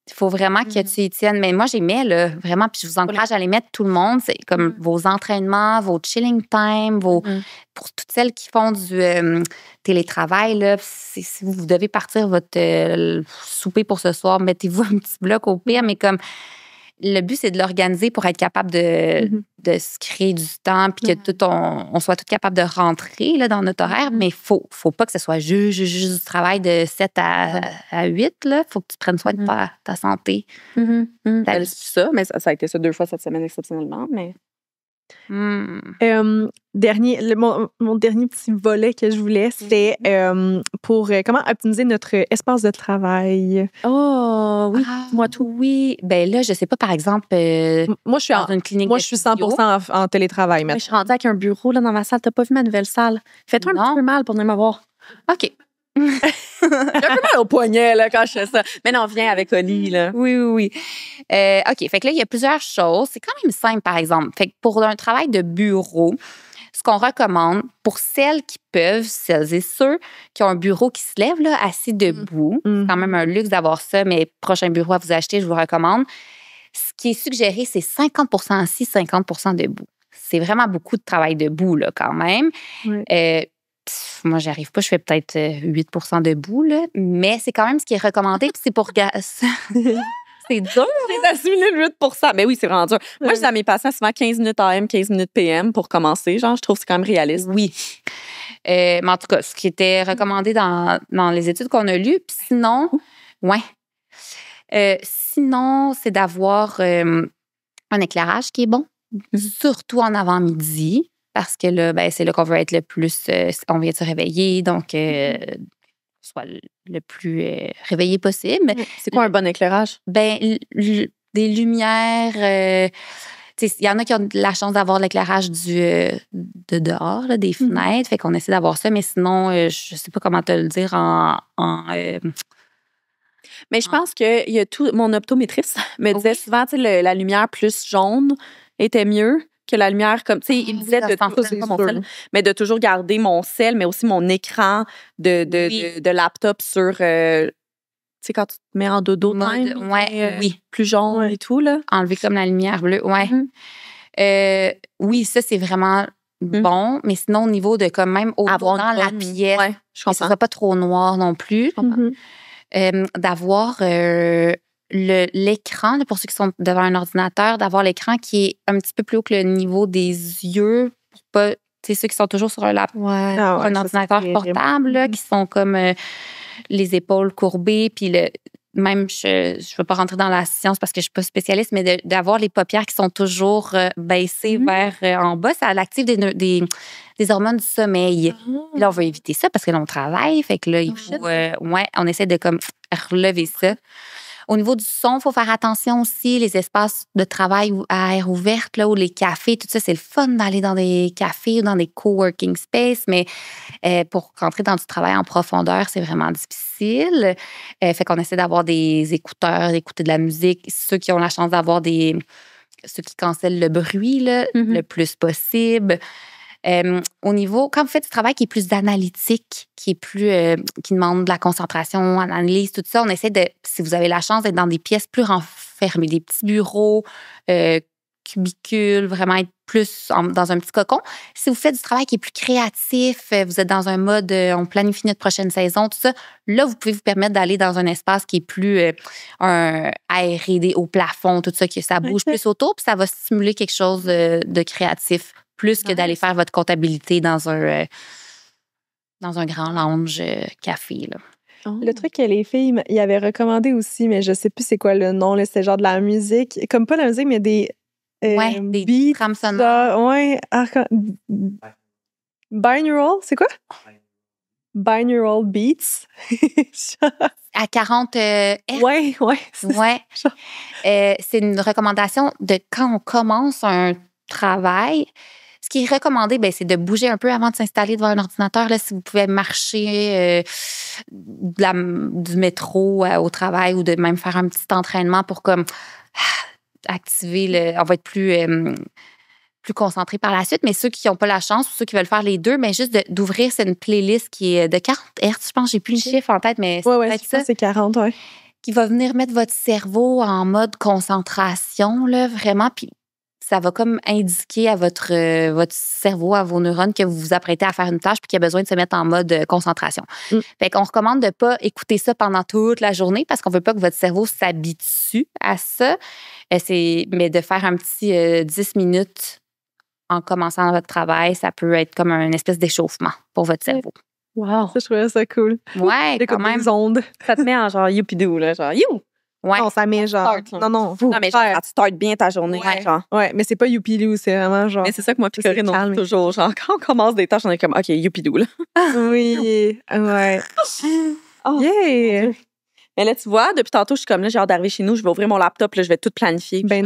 Il faut vraiment que tu y tiennes. Mais moi, j'ai mis, là, vraiment, puis je vous encourage à les mettre tout le monde. C'est comme vos entraînements, vos chilling time, pour toutes celles qui font du télétravail, là, si vous devez partir votre souper pour ce soir, mettez-vous un petit bloc au pire, mais comme le but, c'est de l'organiser pour être capable de se créer du temps puis que on soit tous capables de rentrer là, dans notre horaire. Mais il faut pas que ce soit juste du travail de 7 à 8. Il faut que tu prennes soin de ta santé. C'est ça, mais ça a été ça 2 fois cette semaine exceptionnellement. Mais... mon dernier petit volet que je voulais, c'était pour comment optimiser notre espace de travail. Oh, oui. Moi, tout. Oui. Ben là, je sais pas, par exemple, moi, je suis dans une clinique. Moi, je suis 100% en télétravail maintenant. Je suis rendue avec un bureau là, dans ma salle. T'as pas vu ma nouvelle salle? Fais-toi un petit peu mal pour venir me voir. OK. J'ai un peu mal au poignet là, quand je fais ça. Mais non, viens avec Oli. Là. Oui. OK. Fait que là, il y a plusieurs choses. C'est quand même simple, par exemple. Fait que pour un travail de bureau, ce qu'on recommande pour celles qui peuvent, celles et ceux qui ont un bureau qui se lève là, assis debout, c'est quand même un luxe d'avoir ça, mais prochain bureau à vous acheter, je vous recommande. Ce qui est suggéré, c'est 50% assis, 50% debout. C'est vraiment beaucoup de travail debout là, quand même. Moi, j'y arrive pas. Je fais peut-être 8% debout, là, mais c'est quand même ce qui est recommandé. Puis c'est pour... C'est dur. J'ai assimilé le 8%. Mais oui, c'est vraiment dur. Moi, je dis à mes patients souvent 15 minutes AM, 15 minutes PM pour commencer. Genre, je trouve que c'est quand même réaliste. Oui. Mais en tout cas, ce qui était recommandé dans les études qu'on a lues. Puis sinon, sinon, c'est d'avoir un éclairage qui est bon, surtout en avant-midi. Parce que là, ben, c'est là qu'on veut être le plus... on vient de se réveiller, donc soit le plus réveillé possible. C'est quoi un bon éclairage? Ben, des lumières... il y en a qui ont la chance d'avoir l'éclairage de dehors, là, des fenêtres. Fait qu'on essaie d'avoir ça, mais sinon, je sais pas comment te le dire mais je pense que il y a tout... Mon optométriste me disait souvent, la lumière plus jaune était mieux que la lumière comme, tu sais, il me disait mais de toujours garder mon sel, mais aussi mon écran de laptop sur, tu sais, quand tu te mets en dodo plus jaune et tout, là. Enlever comme la lumière bleue, oui, ça, c'est vraiment bon, mais sinon, au niveau de comme même dans la pièce, je comprends. Ça ne soit pas trop noir non plus. D'avoir... l'écran, pour ceux qui sont devant un ordinateur, d'avoir l'écran qui est un petit peu plus haut que le niveau des yeux pour pas, tu sais, ceux qui sont toujours sur un ordinateur portable, là, qui sont comme les épaules courbées, puis même, je ne veux pas rentrer dans la science parce que je ne suis pas spécialiste, mais d'avoir les paupières qui sont toujours baissées vers en bas, ça active des hormones du sommeil. Là, on veut éviter ça parce que là, on travaille, fait que là, il faut, on essaie de comme relever ça. Au niveau du son, il faut faire attention aussi. Les espaces de travail à air ouvert, là, ou les cafés, tout ça, c'est le fun d'aller dans des cafés ou dans des coworking space, mais pour rentrer dans du travail en profondeur, c'est vraiment difficile. Fait qu'on essaie d'avoir des écouteurs, d'écouter de la musique. Ceux qui ont la chance d'avoir ceux qui cancellent le bruit là, le plus possible. Au niveau, quand vous faites du travail qui est plus analytique, qui demande de la concentration, analyse, tout ça, on essaie si vous avez la chance d'être dans des pièces plus renfermées, des petits bureaux, cubicules, vraiment être plus dans un petit cocon. Si vous faites du travail qui est plus créatif, vous êtes dans un mode, on planifie notre prochaine saison, tout ça, là, vous pouvez vous permettre d'aller dans un espace qui est plus aéré, au plafond, tout ça, que ça bouge plus autour, puis ça va stimuler quelque chose de créatif. Plus que d'aller faire votre comptabilité dans un grand lounge café. Là. Le truc que les filles y avaient recommandé aussi, mais je sais plus c'est quoi le nom, là, c'est genre de la musique. Comme pas la musique, mais des des beats. trames sonores. Binaural, c'est quoi? Binaural beats. À 40 Hz. Ouais. C'est une recommandation de quand on commence un travail. Ce qui est recommandé, c'est de bouger un peu avant de s'installer devant un ordinateur. Là, si vous pouvez marcher du métro au travail ou de même faire un petit entraînement pour comme activer on va être plus plus concentrés par la suite. Mais ceux qui n'ont pas la chance ou ceux qui veulent faire les deux, bien juste d'ouvrir, c'est une playlist qui est de 40 Hz. Je pense, j'ai plus le chiffre en tête, mais c'est 40, ouais. Qui va venir mettre votre cerveau en mode concentration, là, vraiment. Puis ça va comme indiquer à votre cerveau, à vos neurones, que vous vous apprêtez à faire une tâche puis qu'il y a besoin de se mettre en mode concentration. Fait qu'on recommande de ne pas écouter ça pendant toute la journée parce qu'on ne veut pas que votre cerveau s'habitue à ça. Mais de faire un petit 10 minutes en commençant votre travail, ça peut être comme une espèce d'échauffement pour votre cerveau. Wow! Ça, je trouvais ça cool. Ouais, quand même. Des ondes. Ça te met en genre youpidou, là, genre you! Ouais. Non, ça met genre. Non, mais genre, ça te start bien ta journée. Ouais. Genre. Ouais, mais c'est pas youpidou, c'est vraiment genre. Mais c'est ça que moi, puis Corinne, on dit toujours. Genre, quand on commence des tâches, on est comme, OK, youpidou, là. Oui, ouais. Oh, yeah! Mais là, tu vois, depuis tantôt, je suis comme là, j'ai hâte d'arriver chez nous, je vais ouvrir mon laptop, là, je vais tout planifier. Ben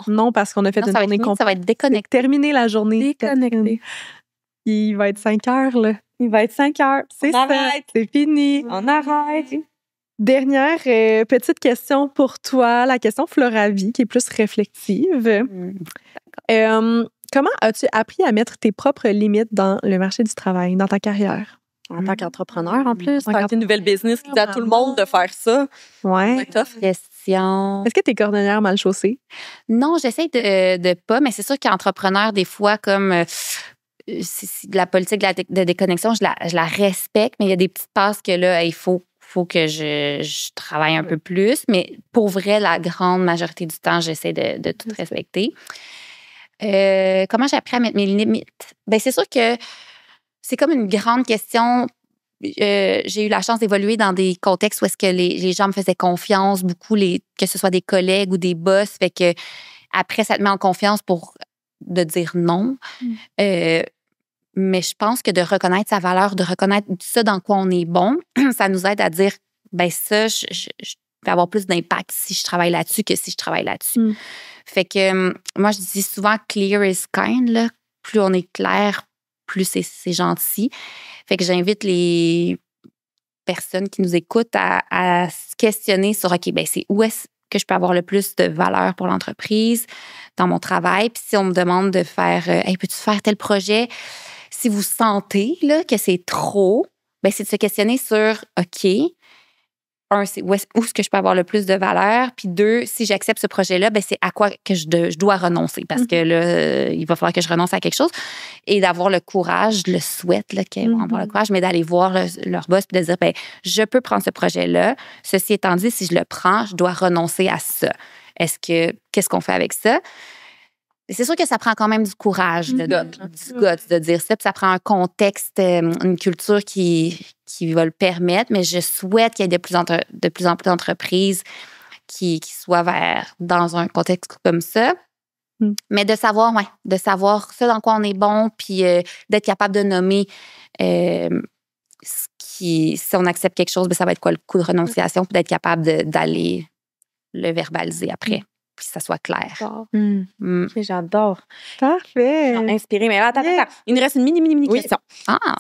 non, parce qu'on a fait une journée complète. Ça va être déconnecté. Terminer la journée. Déconnecté. Il va être 5 heures, là. Il va être 5 heures. C'est ça. C'est fini. On arrête. Dernière petite question pour toi, la question Floravie, qui est plus réflexive. Comment as-tu appris à mettre tes propres limites dans le marché du travail, dans ta carrière? En tant qu'entrepreneur, en plus. T'as une nouvelle business qui dit à tout le monde de faire ça. Ouais. Question. Est-ce que t'es cordonnière mal chaussée? Non, j'essaie de pas, mais c'est sûr qu'entrepreneur, des fois, comme c'est de la politique de déconnexion, je la respecte, mais il y a des petites passes que là, il faut que je travaille un peu plus. Mais pour vrai, la grande majorité du temps, j'essaie de tout respecter. Comment j'ai appris à mettre mes limites? Bien, c'est sûr que c'est comme une grande question. J'ai eu la chance d'évoluer dans des contextes où est-ce que les gens me faisaient confiance, beaucoup, que ce soit des collègues ou des boss. Fait que après, ça te met en confiance de dire non. Mais je pense que de reconnaître sa valeur, de reconnaître ça dans quoi on est bon, ça nous aide à dire, ben ça, je vais avoir plus d'impact si je travaille là-dessus que si je travaille là-dessus. Fait que moi, je dis souvent clear is kind, là. Plus on est clair, plus c'est gentil. Fait que j'invite les personnes qui nous écoutent à se questionner sur, OK, ben c'est où est-ce que je peux avoir le plus de valeur pour l'entreprise dans mon travail. Puis si on me demande de faire, hey, peux-tu faire tel projet? Si vous sentez là, que c'est trop, ben c'est de se questionner sur, OK, un, c'est où est-ce que je peux avoir le plus de valeur? Puis deux, si j'accepte ce projet-là, ben c'est à quoi que je dois renoncer? Parce que là, il va falloir que je renonce à quelque chose. Et d'avoir le courage, je le souhaite, là, qu'ils vont avoir le courage, mais d'aller voir leur boss et de dire, ben je peux prendre ce projet-là. Ceci étant dit, si je le prends, je dois renoncer à ça. Qu'est-ce qu'on fait avec ça? Et c'est sûr que ça prend quand même du courage, du guts de dire ça. Puis ça prend un contexte, une culture qui va le permettre. Mais je souhaite qu'il y ait de plus en plus d'entreprises qui soient dans un contexte comme ça. Mais de savoir ce dans quoi on est bon, puis d'être capable de nommer si on accepte quelque chose, ben ça va être quoi le coup de renonciation, puis d'être capable d'aller le verbaliser après. Puis que ça soit clair. Okay, j'adore. Parfait. Inspiré. Mais là, attends. Il nous reste une mini question.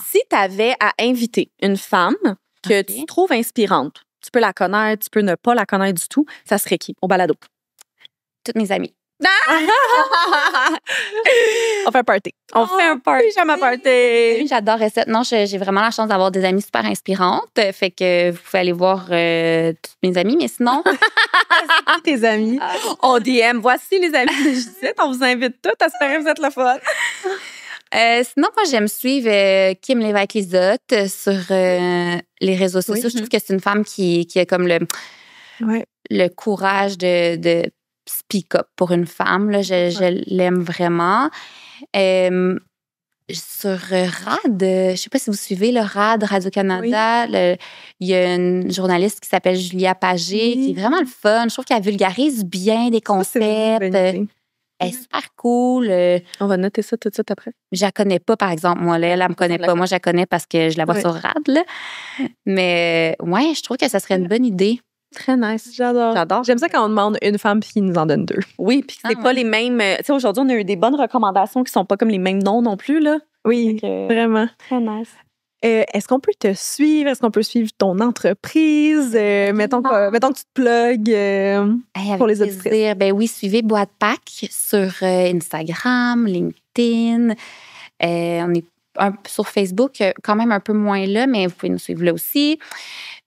Si tu avais à inviter une femme que tu trouves inspirante, tu peux la connaître, tu peux ne pas la connaître du tout, ça serait qui au balado? Toutes mes amies. On fait un party. J'aime un party. Oui, j'adorerais ça. Non, j'ai vraiment la chance d'avoir des amies super inspirantes. Fait que vous pouvez aller voir toutes mes amies. Mais sinon... tes amis. On DM. Voici les amis de Judith. On vous invite toutes. J'espère que vous êtes le fun. Sinon, moi, j'aime suivre Kim Lévesque-Lizotte sur les réseaux sociaux. Je trouve que c'est une femme qui a comme le courage de speak up pour une femme. Là, je l'aime vraiment. Sur RAD, je ne sais pas si vous suivez le RAD, Radio-Canada, il y a une journaliste qui s'appelle Julia Pagé, qui est vraiment le fun. Je trouve qu'elle vulgarise bien des concepts. Elle est super cool. On va noter ça tout de suite après. Je la connais pas, par exemple. Moi, elle me connaît pas. Moi, je la connais parce que je la vois sur RAD. Là. Mais ouais, je trouve que ça serait une bonne idée. Très nice. J'adore. J'aime ça quand on demande une femme puis qu'il nous en donne deux. Oui, puis c'est pas les mêmes. Tu sais, aujourd'hui, on a eu des bonnes recommandations qui sont pas comme les mêmes noms non plus, là. Oui, vraiment. Très nice. Est-ce qu'on peut te suivre? Est-ce qu'on peut suivre ton entreprise? Mettons que tu te plugues pour les auditrices. Ben oui, suivez Boîte Pack sur Instagram, LinkedIn. On est sur Facebook, quand même un peu moins là, mais vous pouvez nous suivre là aussi.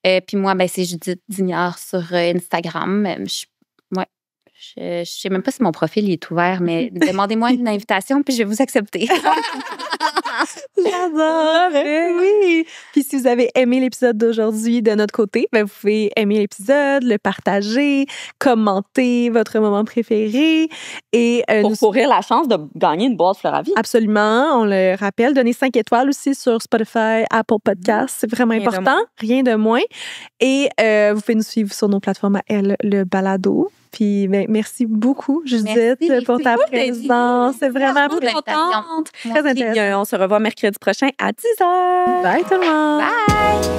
Puis moi, ben, c'est Judith Dignard sur Instagram. Je sais même pas si mon profil est ouvert, mais demandez-moi une invitation, puis je vais vous accepter. J'adore! Oui! Puis si vous avez aimé l'épisode d'aujourd'hui de notre côté, ben vous pouvez aimer l'épisode, le partager, commenter votre moment préféré. Et, pour courir la chance de gagner une boîte Floravie. Absolument, on le rappelle. Donnez 5 étoiles aussi sur Spotify, Apple Podcasts. C'est vraiment important. Rien de moins. Et vous pouvez nous suivre sur nos plateformes à elle, le balado. Puis ben, merci beaucoup, Judith, pour ta présence. C'est vraiment contente. Très intéressant. On se revoit mercredi prochain à 10h. Bye tout le monde. Bye.